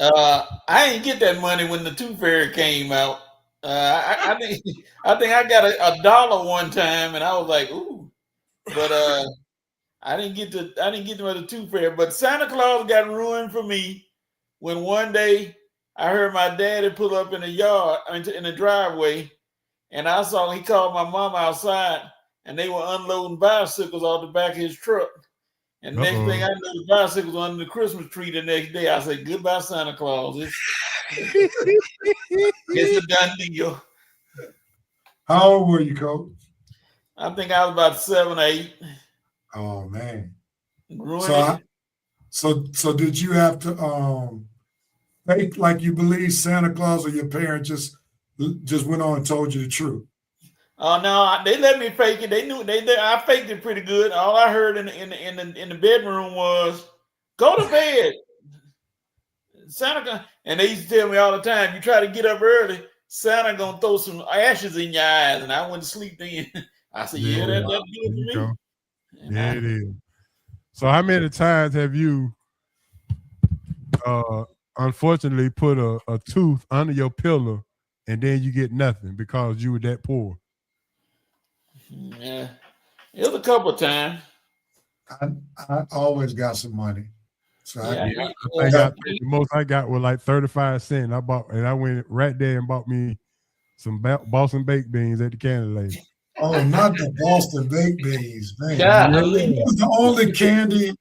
I didn't get that money when the Tooth Fairy came out. I think I got a dollar one time, and I was like, ooh, but I didn't get the Tooth Fairy. But Santa Claus got ruined for me when one day I heard my daddy pull up in the yard, in the driveway, and I saw he called my mom outside, and they were unloading bicycles off the back of his truck. And next thing I know, the bicycles under the Christmas tree the next day. I said, goodbye, Santa Claus. It's a done deal. How old were you, Coach? I think I was about 7 or 8. Oh man. Ruined it. So did you have to fake like you believe Santa Claus, or your parents just went on and told you the truth? Oh no, they let me fake it. They knew I faked it pretty good. All I heard in the bedroom was, "Go to bed, Santa." And they used to tell me all the time, "You try to get up early, Santa gonna throw some ashes in your eyes." And I went to sleep then. I said, "Yeah, that's good for me." Yeah, it is. So, how many times have you, unfortunately, put a tooth under your pillow, and then you get nothing because you were that poor? Yeah, it was a couple of times. I always got some money. So the most I got was like 35 cents. I went right there and bought me some Boston baked beans at the candy lady. Oh, not the Boston baked beans, man. God, it was the only candy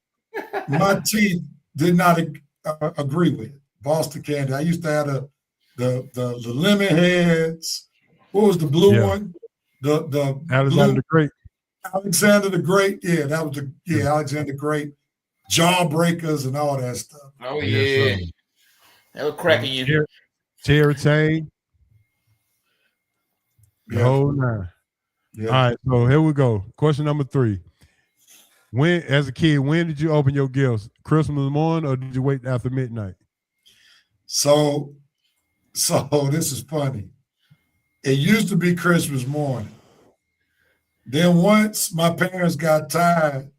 my teeth did not agree with. Boston candy. I used to have the lemon heads. What was the blue one? The Alexander the Great. Alexander the Great. Yeah, that was Alexander the Great. Jawbreakers and all that stuff. Oh yeah, that was cracking you. Cherry Chain. The whole nine. Yeah. All right, so here we go. Question number 3. As a kid, when did you open your gifts? Christmas morning, or did you wait after midnight? So this is funny. It used to be Christmas morning. Then once my parents got tired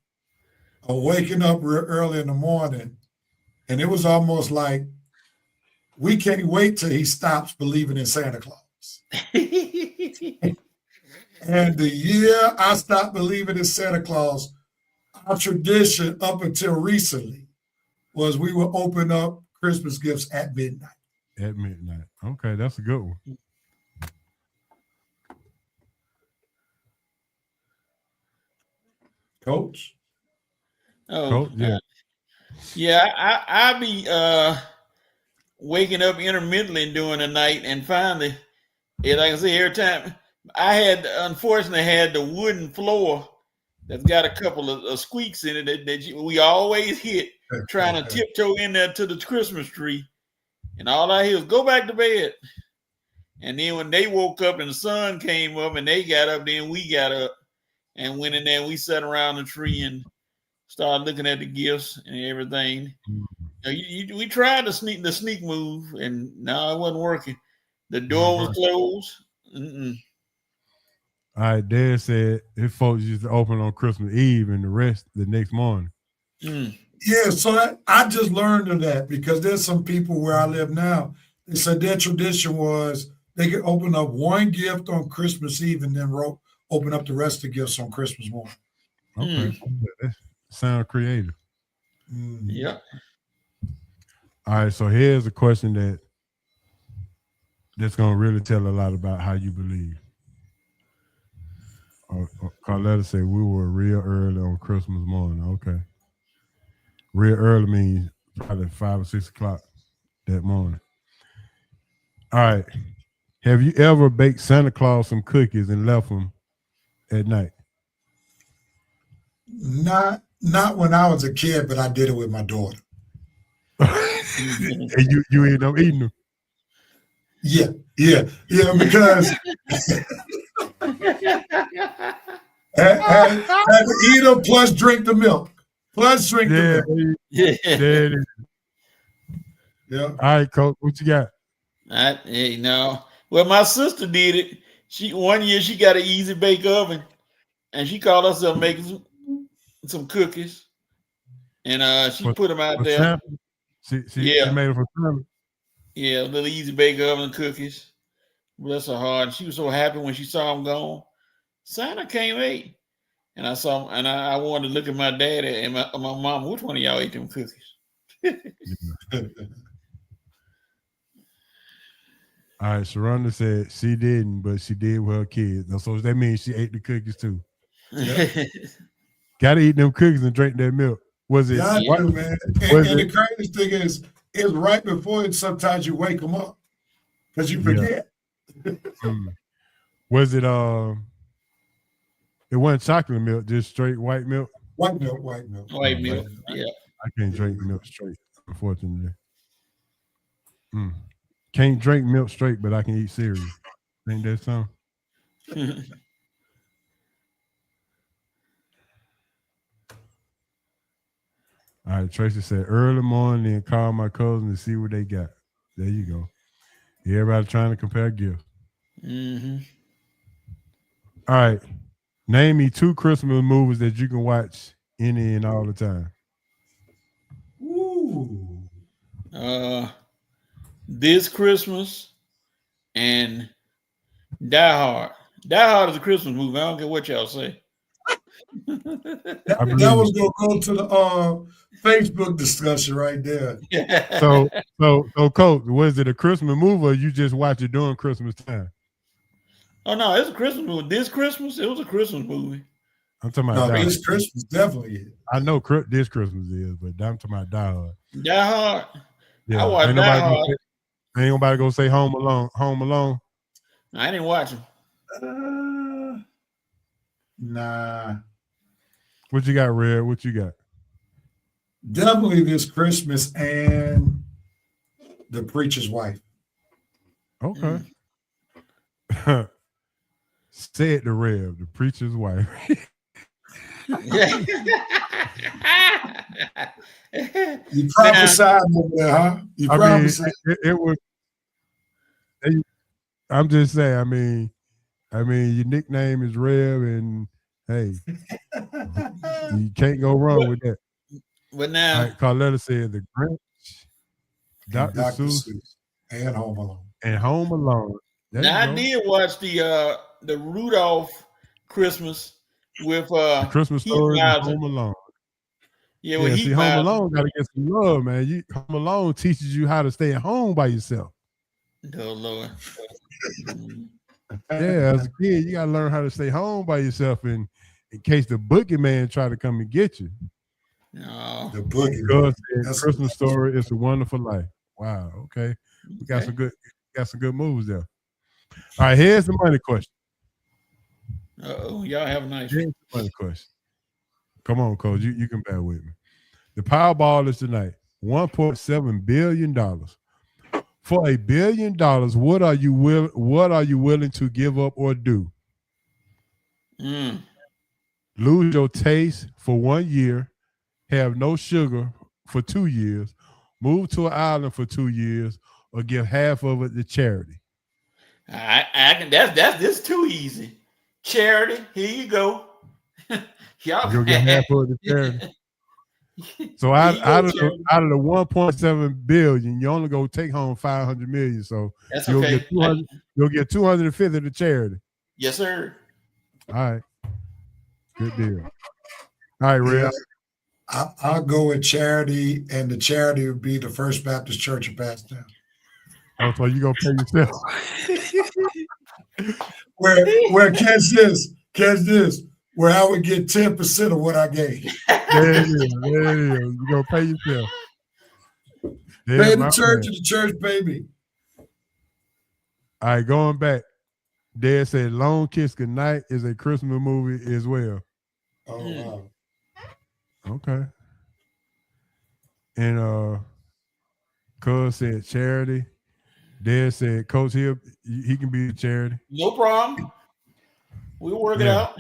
of waking up real early in the morning, and it was almost like, we can't wait till he stops believing in Santa Claus. And the year I stopped believing in Santa Claus, our tradition up until recently was we would open up Christmas gifts at midnight. At midnight. Okay, that's a good one. Coach? Oh, Coach, yeah. Yeah, I be waking up intermittently during the night, and finally, like I say, every time I unfortunately had the wooden floor that's got a couple of squeaks in it that we always hit trying to tiptoe in there to the Christmas tree. And all I hear was, "Go back to bed." And then when they woke up and the sun came up and they got up, then we got up and went in there and we sat around the tree and started looking at the gifts and everything. We tried the sneak move, and no, it wasn't working. The door was closed. All right, Dad said his folks used to open on Christmas Eve and the rest the next morning. Yeah, so I just learned of that because there's some people where I live now. They said their tradition was they could open up one gift on Christmas Eve and then open up the rest of the gifts on Christmas morning. Okay, that sounds creative. Yeah. All right, so here's a question that's gonna really tell a lot about how you believe. Carletta said we were real early on Christmas morning. Okay. Real early means probably 5 or 6 o'clock that morning. All right. Have you ever baked Santa Claus some cookies and left them at night? Not when I was a kid, but I did it with my daughter. And you ended up eating them? Yeah, because Had to eat them plus drink the milk. Plus drink the milk. Yeah. There it is. Yeah. All right, Coach, what you got? Hey, no. Well, my sister did it. One year she got an easy bake oven, and she called herself making some cookies, and she put them out there. She Yeah. made it for Santa. Yeah, a little easy bake oven and cookies. Bless her heart. She was so happy when she saw him gone. Santa came ate. And I saw him, and I wanted to look at my dad and my mom. Which one of y'all ate them cookies? All right, Sharonda said she didn't, but she did with her kids. So that means she ate the cookies too. Got to eat them cookies and drink that milk. Was it? Yeah, what, man. And the craziest thing is, it's right before it. Sometimes you wake them up because you forget. Was it? It wasn't chocolate milk, just straight white milk. White milk. White milk. Yeah. I can't drink milk straight, unfortunately. Can't drink milk straight, but I can eat cereal. Ain't that something? All right, Tracy said early morning and call my cousin to see what they got. There you go. Everybody trying to compare gifts. Mm-hmm. All right. Name me 2 Christmas movies that you can watch any and all the time. Ooh. This Christmas and Die Hard. Die Hard is a Christmas movie. I don't care what y'all say. That was gonna go to the Facebook discussion right there. So, Coach, was it a Christmas movie or you just watch it during Christmas time? Oh no, it's a Christmas movie. This Christmas, it was a Christmas movie. I'm talking about No, Die this Hard. Christmas definitely is. I know this Christmas is, but I'm talking about Die Hard. Die Hard. Yeah, I watched ain't Die nobody Hard. ain't nobody gonna say Home Alone. Home Alone. I didn't watch him. Nah. What you got, Red? What you got? Definitely this Christmas and The Preacher's Wife. Okay. Said the Rev, the preacher's wife. You prophesied over there, huh? You I mean, prophesied. it was. I'm just saying. I mean, your nickname is Rev, and hey, you can't go wrong with that. But now, All right, Carletta said the Grinch, Dr. Seuss, and Home Alone. and Home Alone. There now you I go. did watch the Rudolph Christmas with The Christmas Heath Story, and Ledger. Home Alone. Yeah, Yeah, with see, Heath Home Ledger. Alone got to get some love, man. Home Alone teaches you how to stay at home by yourself. Oh Lord. Yeah, as a kid, you gotta learn how to stay home by yourself in case the boogeyman try to come and get you. No. The Boogie. Because That's Christmas Story, It's a Wonderful Life. Wow. Okay, we got some good moves there. All right, here's the money question. Oh, y'all have a nice Here's the money question. Come on, Coach, you can bear with me. The Powerball is tonight $1.7 billion. For $1 billion, what are you willing to give up or do? Lose your taste for 1 year, have no sugar for 2 years, move to an island for 2 years, or give half of it to charity. I can that's this too easy. Charity, here you go. Y'all You'll get half of it to charity. So out of the 1.7 billion, you only go take home 500 million. So that's you'll okay. get 200, you'll get 250 to charity. Yes, sir. All right. Good deal. All right, Red. I'll go with charity, and the charity would be the First Baptist Church of Passtown. Oh, so you gonna pay yourself. Where catch this, where I would get 10% of what I gave. There it is. You gonna pay yourself. Pay the church and the church pay me. All right, going back. Dad said Long Kiss Goodnight is a Christmas movie as well. Oh wow. Okay. And Cuz said charity. Dad said Coach he can be a charity. No problem. We'll work it out.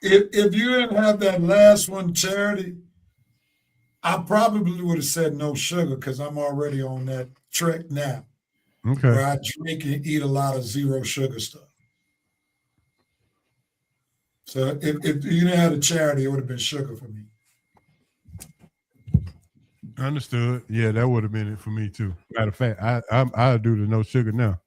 if you didn't have that last one, Charity, I probably would have said no sugar because I'm already on that trek now Okay. where I drink and eat a lot of zero sugar stuff. So if you didn't have the Charity, it would have been sugar for me. Understood. Yeah, that would have been it for me too. Matter of fact, I'll do the no sugar now.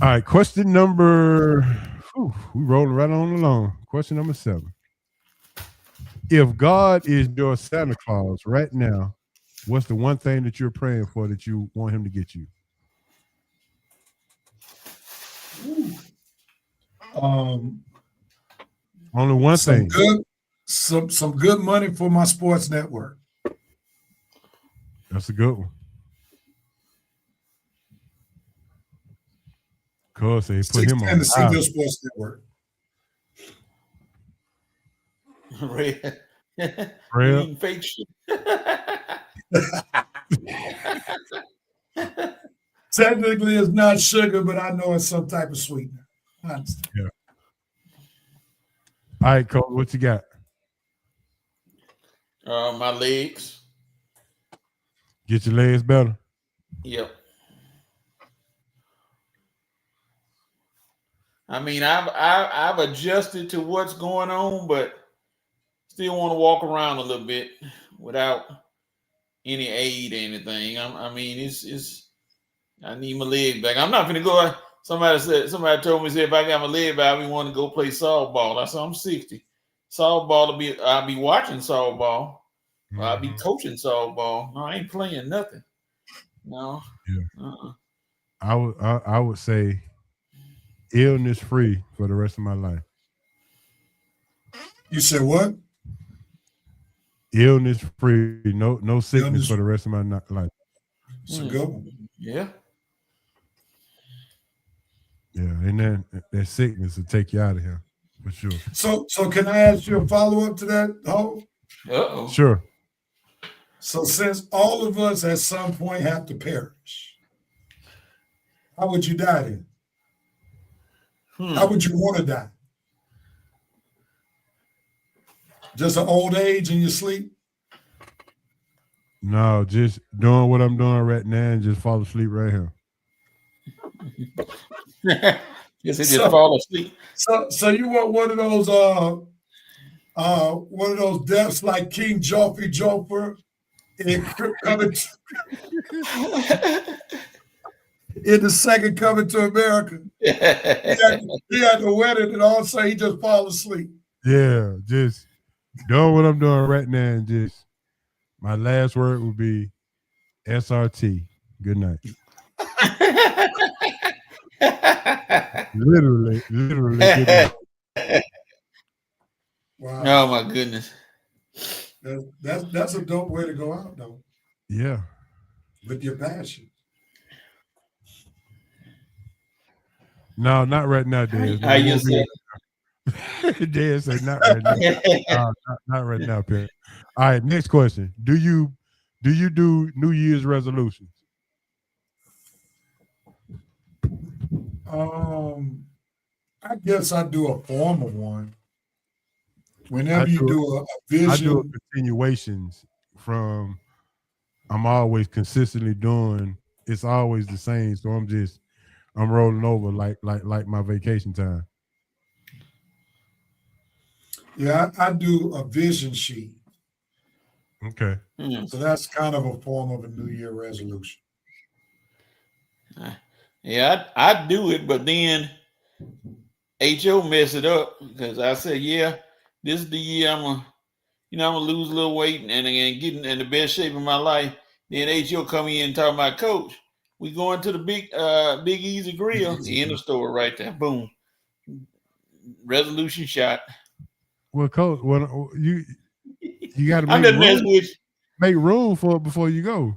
All right, question number. We rolling right on along. Question number 7. If God is your Santa Claus right now, what's the one thing that you're praying for that you want him to get you? Only one thing. Some good money for my sports network. That's a good one. Cause they put him on. The single sports network. Real. Eating fake shit. Technically, it's not sugar, but I know it's some type of sweetener. I understand. Yeah. All right, Cole, what you got? My legs. Get your legs better. Yep. I mean, I've adjusted to what's going on, but still want to walk around a little bit without any aid or anything. I mean, it's. I need my leg back. I'm not gonna go. Somebody told me, if I got my leg back, I want to go play softball. I said, I'm 60. Softball I'll be watching softball. Mm-hmm. I'll be coaching softball. No, I ain't playing nothing. No. Yeah. I would say illness free for the rest of my life. You said what? Illness free. No sickness for the rest of my life. It's a good one. Yeah. Yeah, and then that sickness will take you out of here for sure. So can I ask you a follow-up to that, Ho? Uh-oh. Sure. So since all of us at some point have to perish, how would you die then? How would you want to die? Just an old age in your sleep? No, just doing what I'm doing right now and just fall asleep right here. Just fall asleep. So you want one of those deaths like King Joffrey in the second Coming to America. He had the wedding and all of a sudden he just fall asleep. Yeah, just doing what I'm doing right now and just my last word would be SRT. Good night. Literally. Good night. Wow. Oh my goodness. That's a dope way to go out, though. Yeah. With your passion. No, not right now, Dad. How you say? Dad said not right now. Not right now, Pat. All right, next question. Do you do New Year's resolutions? I guess I do a formal one. Whenever you do a vision. I do continuations from I'm always consistently doing, it's always the same. So I'm rolling over like my vacation time. Yeah, I do a vision sheet. Okay. So that's kind of a form of a New Year resolution. Yeah, I do it, but then HO mess it up because I said, yeah, this is the year I'm gonna lose a little weight and get in the best shape of my life. Then HO come in and talk about, Coach, we going to the Big Easy Grill, the end of store right there. Boom. Resolution shot. Well, Coach, you got to make room for it before you go.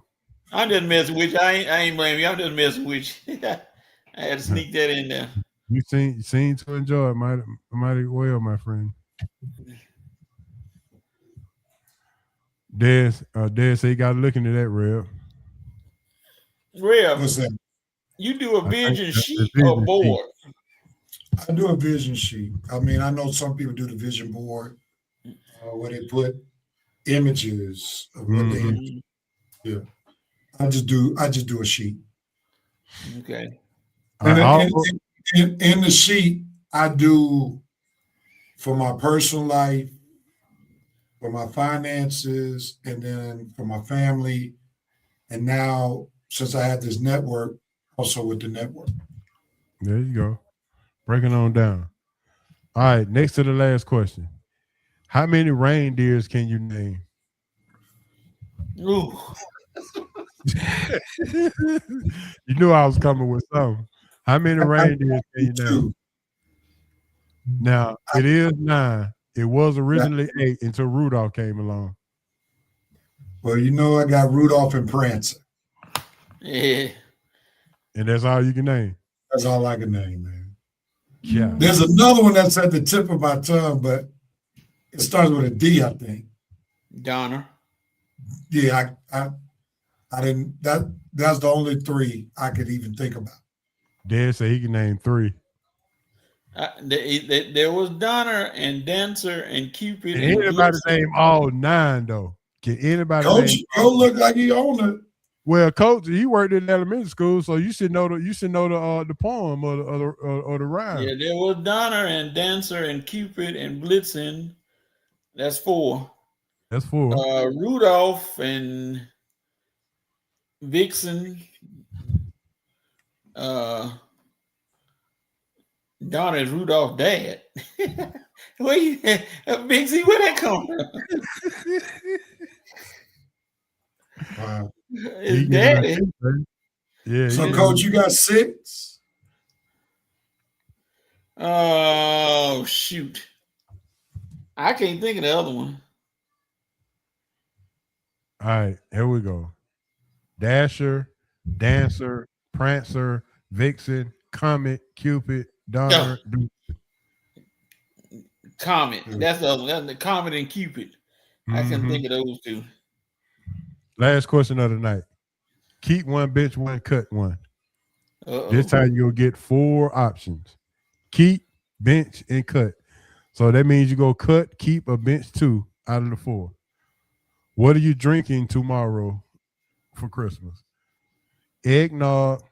I'm just messing with you. I ain't blaming you. I'm just messing with you. I had to sneak that in there. You seem to enjoy it mighty well, my friend. Des say you got to look into that, Rev. Rev, what's that? You do a vision sheet or board? I do a vision sheet. I mean, I know some people do the vision board where they put images of what they. Mhm. Yeah, I just do a sheet. Okay. And in the sheet, I do for my personal life, for my finances, and then for my family. And now, since I have this network, also with the network. There you go. Breaking on down. All right, next to the last question. How many reindeers can you name? Ooh. You knew I was coming with something. How many reindeers can you name? 2. Now, it is 9. It was originally 8 until Rudolph came along. Well, you know, I got Rudolph and Prancer. Yeah. And that's all you can name. That's all I can name, man. Yeah. There's another one that's at the tip of my tongue, but it starts with a D, I think. Donner. Yeah, I didn't. That's the only 3 I could even think about. Dad said he can name 3. There was Donner and Dancer and Cupid. Can and anybody Blitzen. name all 9 though? Can anybody Coach, name? you look like he owned it. Well, Coach, he worked in elementary school, so you should know the poem or the rhyme. Yeah, there was Donner and Dancer and Cupid and Blitzen. That's 4. That's 4. Rudolph and Vixen. Donner is Rudolph's dad. Where you, Vixie? Where that come from? Wow. His daddy. Yeah. So, Coach, you got 6. Oh shoot! I can't think of the other one. All right, here we go. Dasher, Dancer, Prancer, Vixen, Comet, Cupid, Donner. Comet. That's the other one. That's the Comet and Cupid. I can think of those 2. Last question of the night. Keep 1, bench 1, cut 1. Uh-oh. This time you'll get 4 options. Keep, bench, and cut. So that means you go cut, keep, or bench 2 out of the 4. What are you drinking tomorrow for Christmas? Eggnog,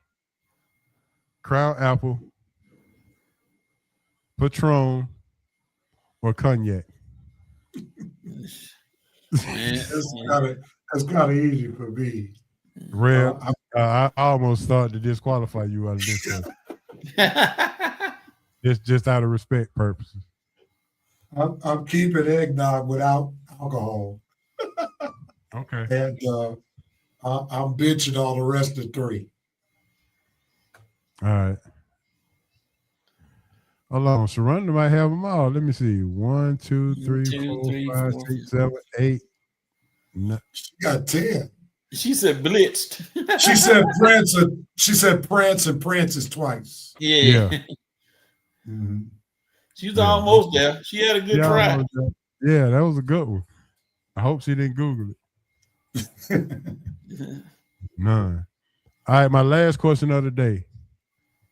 Crown Apple, Patron, or cognac? That's kind of easy for me. Real, I almost started to disqualify you out of this one. just out of respect purposes. I'm keeping eggnog without alcohol. Okay. And I'm benching all the rest of 3. All right. Hold on. Sharonda might have them all. Let me see. 1, 2, 3, 4, 5, 6, 7, 8. She got 10. She said blitzed. She said Prancer. She said Prance and Prances twice. Yeah. Mm-hmm. She was almost there. She had a good try. Yeah, that was a good one. I hope she didn't Google it. None. All right, my last question of the day,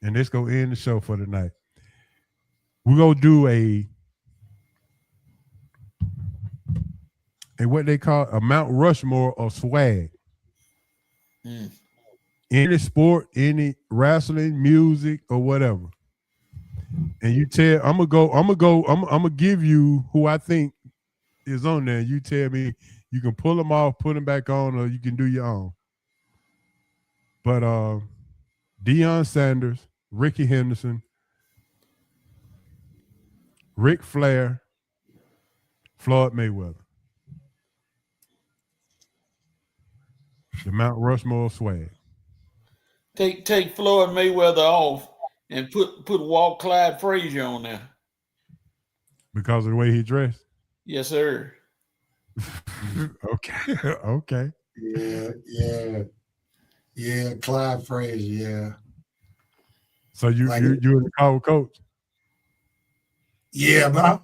and this go end the show for tonight. We're gonna do a what they call a Mount Rushmore of swag. Any sport, any wrestling, music, or whatever. And you tell I'm gonna give you who I think is on there. You tell me you can pull them off, put them back on, or you can do your own. But Deion Sanders, Ricky Henderson, Ric Flair, Floyd Mayweather. The Mount Rushmore swag. Take Floyd Mayweather off and put Walt Clyde Frazier on there. Because of the way he dressed? Yes, sir. Okay. Okay. Yeah, Clyde Frazier, yeah. So you in the car with Coach? Yeah, but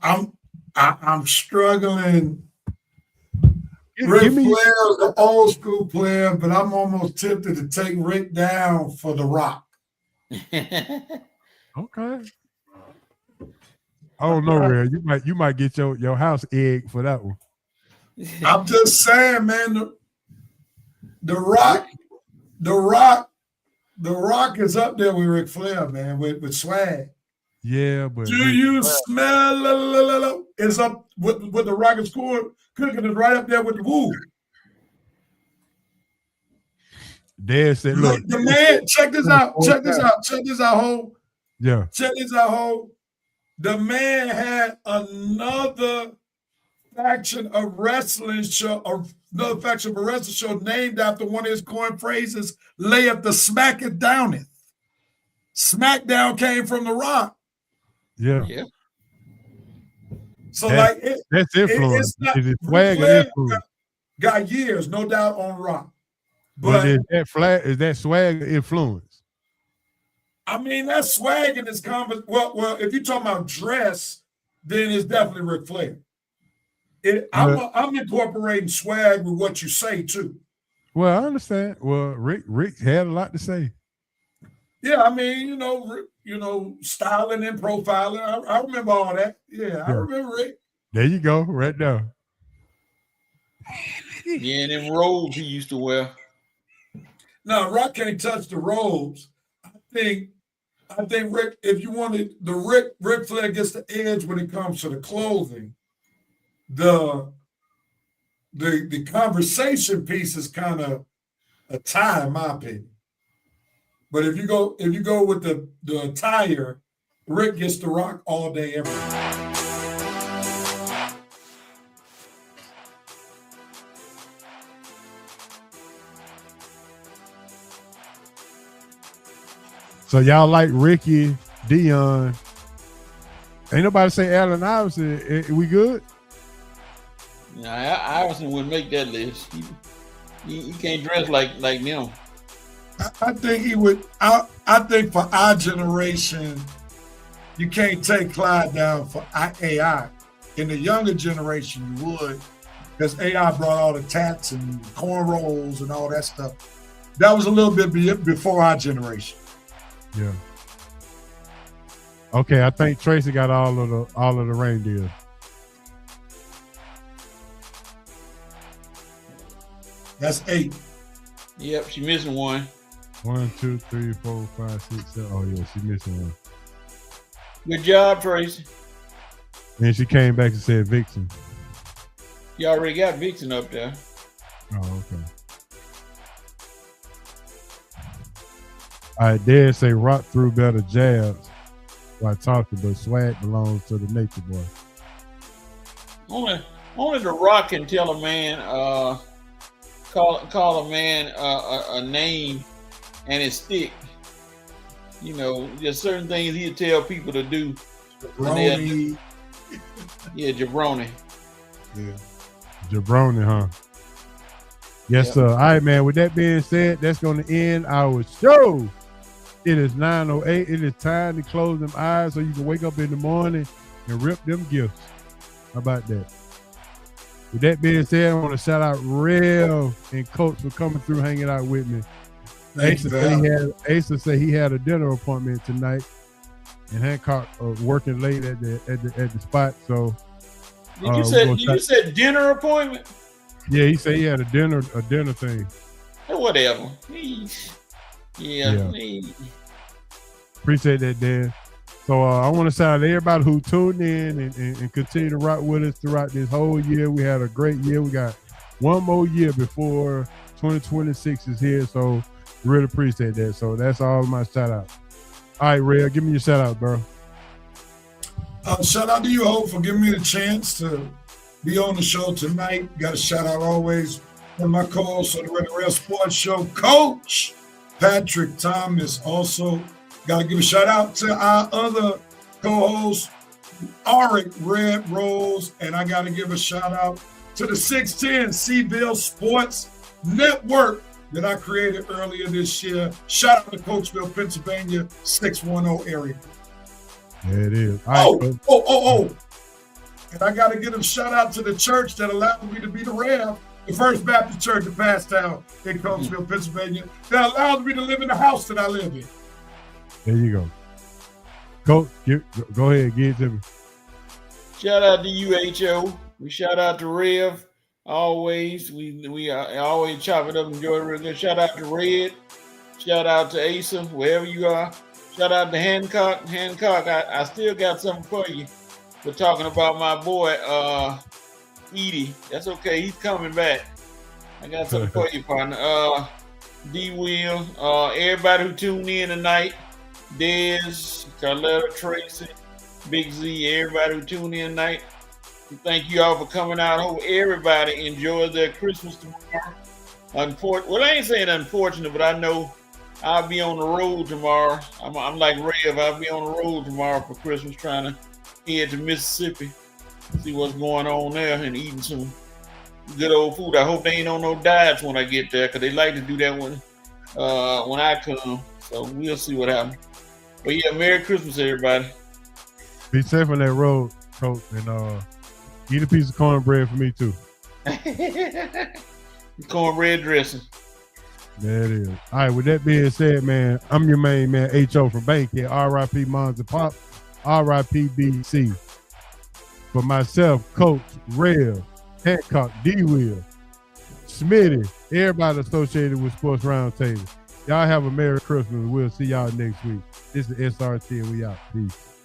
I'm struggling. Ric Flair's the old school player, but I'm almost tempted to take Rick down for The Rock. Okay. I don't know, Red. You might get your house egg for that one. I'm just saying, man. The Rock is up there with Ric Flair, man, with swag. Yeah, but Do you smell? It's up with the Rock is cooking is right up there with the Woo. Dad said, "Look, the man, check this out, Ho. Yeah, check this out, Ho. The man had another faction of wrestling show, another faction of a wrestling show named after one of his coin phrases, layeth the smack it downeth. SmackDown came from The Rock. Yeah. So that's influence. It's swag and influence. Got years, no doubt, on Rock. But is that swag influence? I mean, that swag in this conversation. Well, if you're talking about dress, then it's definitely Ric Flair. I'm incorporating swag with what you say too. Well, I understand. Well, Rick had a lot to say. Yeah, I mean, styling and profiling. I remember all that. Yeah, I remember Rick. There you go, right there. Yeah, and them robes he used to wear. No, Rock can't touch the robes. I think Rick, if you wanted the Ric Flair gets the edge when it comes to the clothing. The conversation piece is kind of a tie, in my opinion. But if you go with the attire, Rick gets the Rock all day, every day. So y'all like Ricky, Dion. Ain't nobody say Allen Iverson. We good? Nah, Iverson wouldn't make that list. He can't dress like them. I think he would. I think for our generation, you can't take Clyde down for AI. In the younger generation, you would, because AI brought all the tats and cornrows and all that stuff. That was a little bit before our generation. Yeah. Okay, I think Tracy got all of the reindeer. That's 8. Yep, she missing one. 1, 2, 3, 4, 5, 6, 7. Oh yeah, she missing one. Good job, Tracy. And she came back and said Vixen. You already got Vixen up there. Oh, okay. I dare say Rock threw better jabs while talking, but swag belongs to the Nature Boy. Only the Rock can tell a man, call a man a name and it stick. You know, there's certain things he'll tell people to do. Jabroni. Yeah, jabroni. Yeah. Jabroni, huh? Yes, sir. All right, man. With that being said, that's going to end our show. It is 9:08. It is time to close them eyes so you can wake up in the morning and rip them gifts. How about that? With that being said, I want to shout out Rev and Coach for coming through, hanging out with me. Asa said he had a dinner appointment tonight, and Hancock working late at the spot. So, Did you say dinner appointment? Yeah, he said he had a dinner thing. Whatever. Appreciate that, Dan. So I want to shout out everybody who tuned in and continue to rock with us throughout this whole year. We had a great year. We got one more year before 2026 is here. So really appreciate that. So that's all my shout out. All right, Ray, give me your shout out, bro. Shout out to you, Hope, for giving me the chance to be on the show tonight. Got a shout out always from my co-host on the Red Rail Sports Show, Coach Patrick Thomas. Also, got to give a shout out to our other co-host, Auric Red Rose, and I got to give a shout out to the 610 Seville Sports Network that I created earlier this year. Shout out to Coatesville, Pennsylvania, 610 area. There it is. Oh. And I got to give a shout out to the church that allowed me to be the Rev, the First Baptist Church in Passtown in Coatesville, Pennsylvania, that allowed me to live in the house that I live in. There you go. Coach, go ahead, give it to me. Shout out to UHO. We shout out to Rev. Always. We always chop it up and enjoy it real good. Shout out to Red. Shout out to Asa, wherever you are. Shout out to Hancock. Hancock, I still got something for you. We're talking about my boy, Edie. That's okay. He's coming back. I got something for you, partner. D Will, everybody who tuned in tonight, Dez, Carletta, Tracy, Big Z, everybody who tuned in tonight. Thank you all for coming out. Hope everybody enjoys their Christmas tomorrow. Well, I ain't saying unfortunate, but I know I'll be on the road tomorrow. I'm like Rev. I'll be on the road tomorrow for Christmas, trying to head to Mississippi, see what's going on there, and eating some good old food. I hope they ain't on no diets when I get there, because they like to do that when I come. So we'll see what happens. But yeah, Merry Christmas, everybody. Be safe on that road, Coach, and eat a piece of cornbread for me too. Cornbread dressing. There it is. All right, with that being said, man, I'm your main man, H.O. from Bankhead. R.I.P. Moms and Pop. R.I.P. BC. For myself, Coach, Rev, Hancock, D-Will, Smitty, everybody associated with Sports Roundtable. Y'all have a Merry Christmas. We'll see y'all next week. This is SRT and we out. Peace.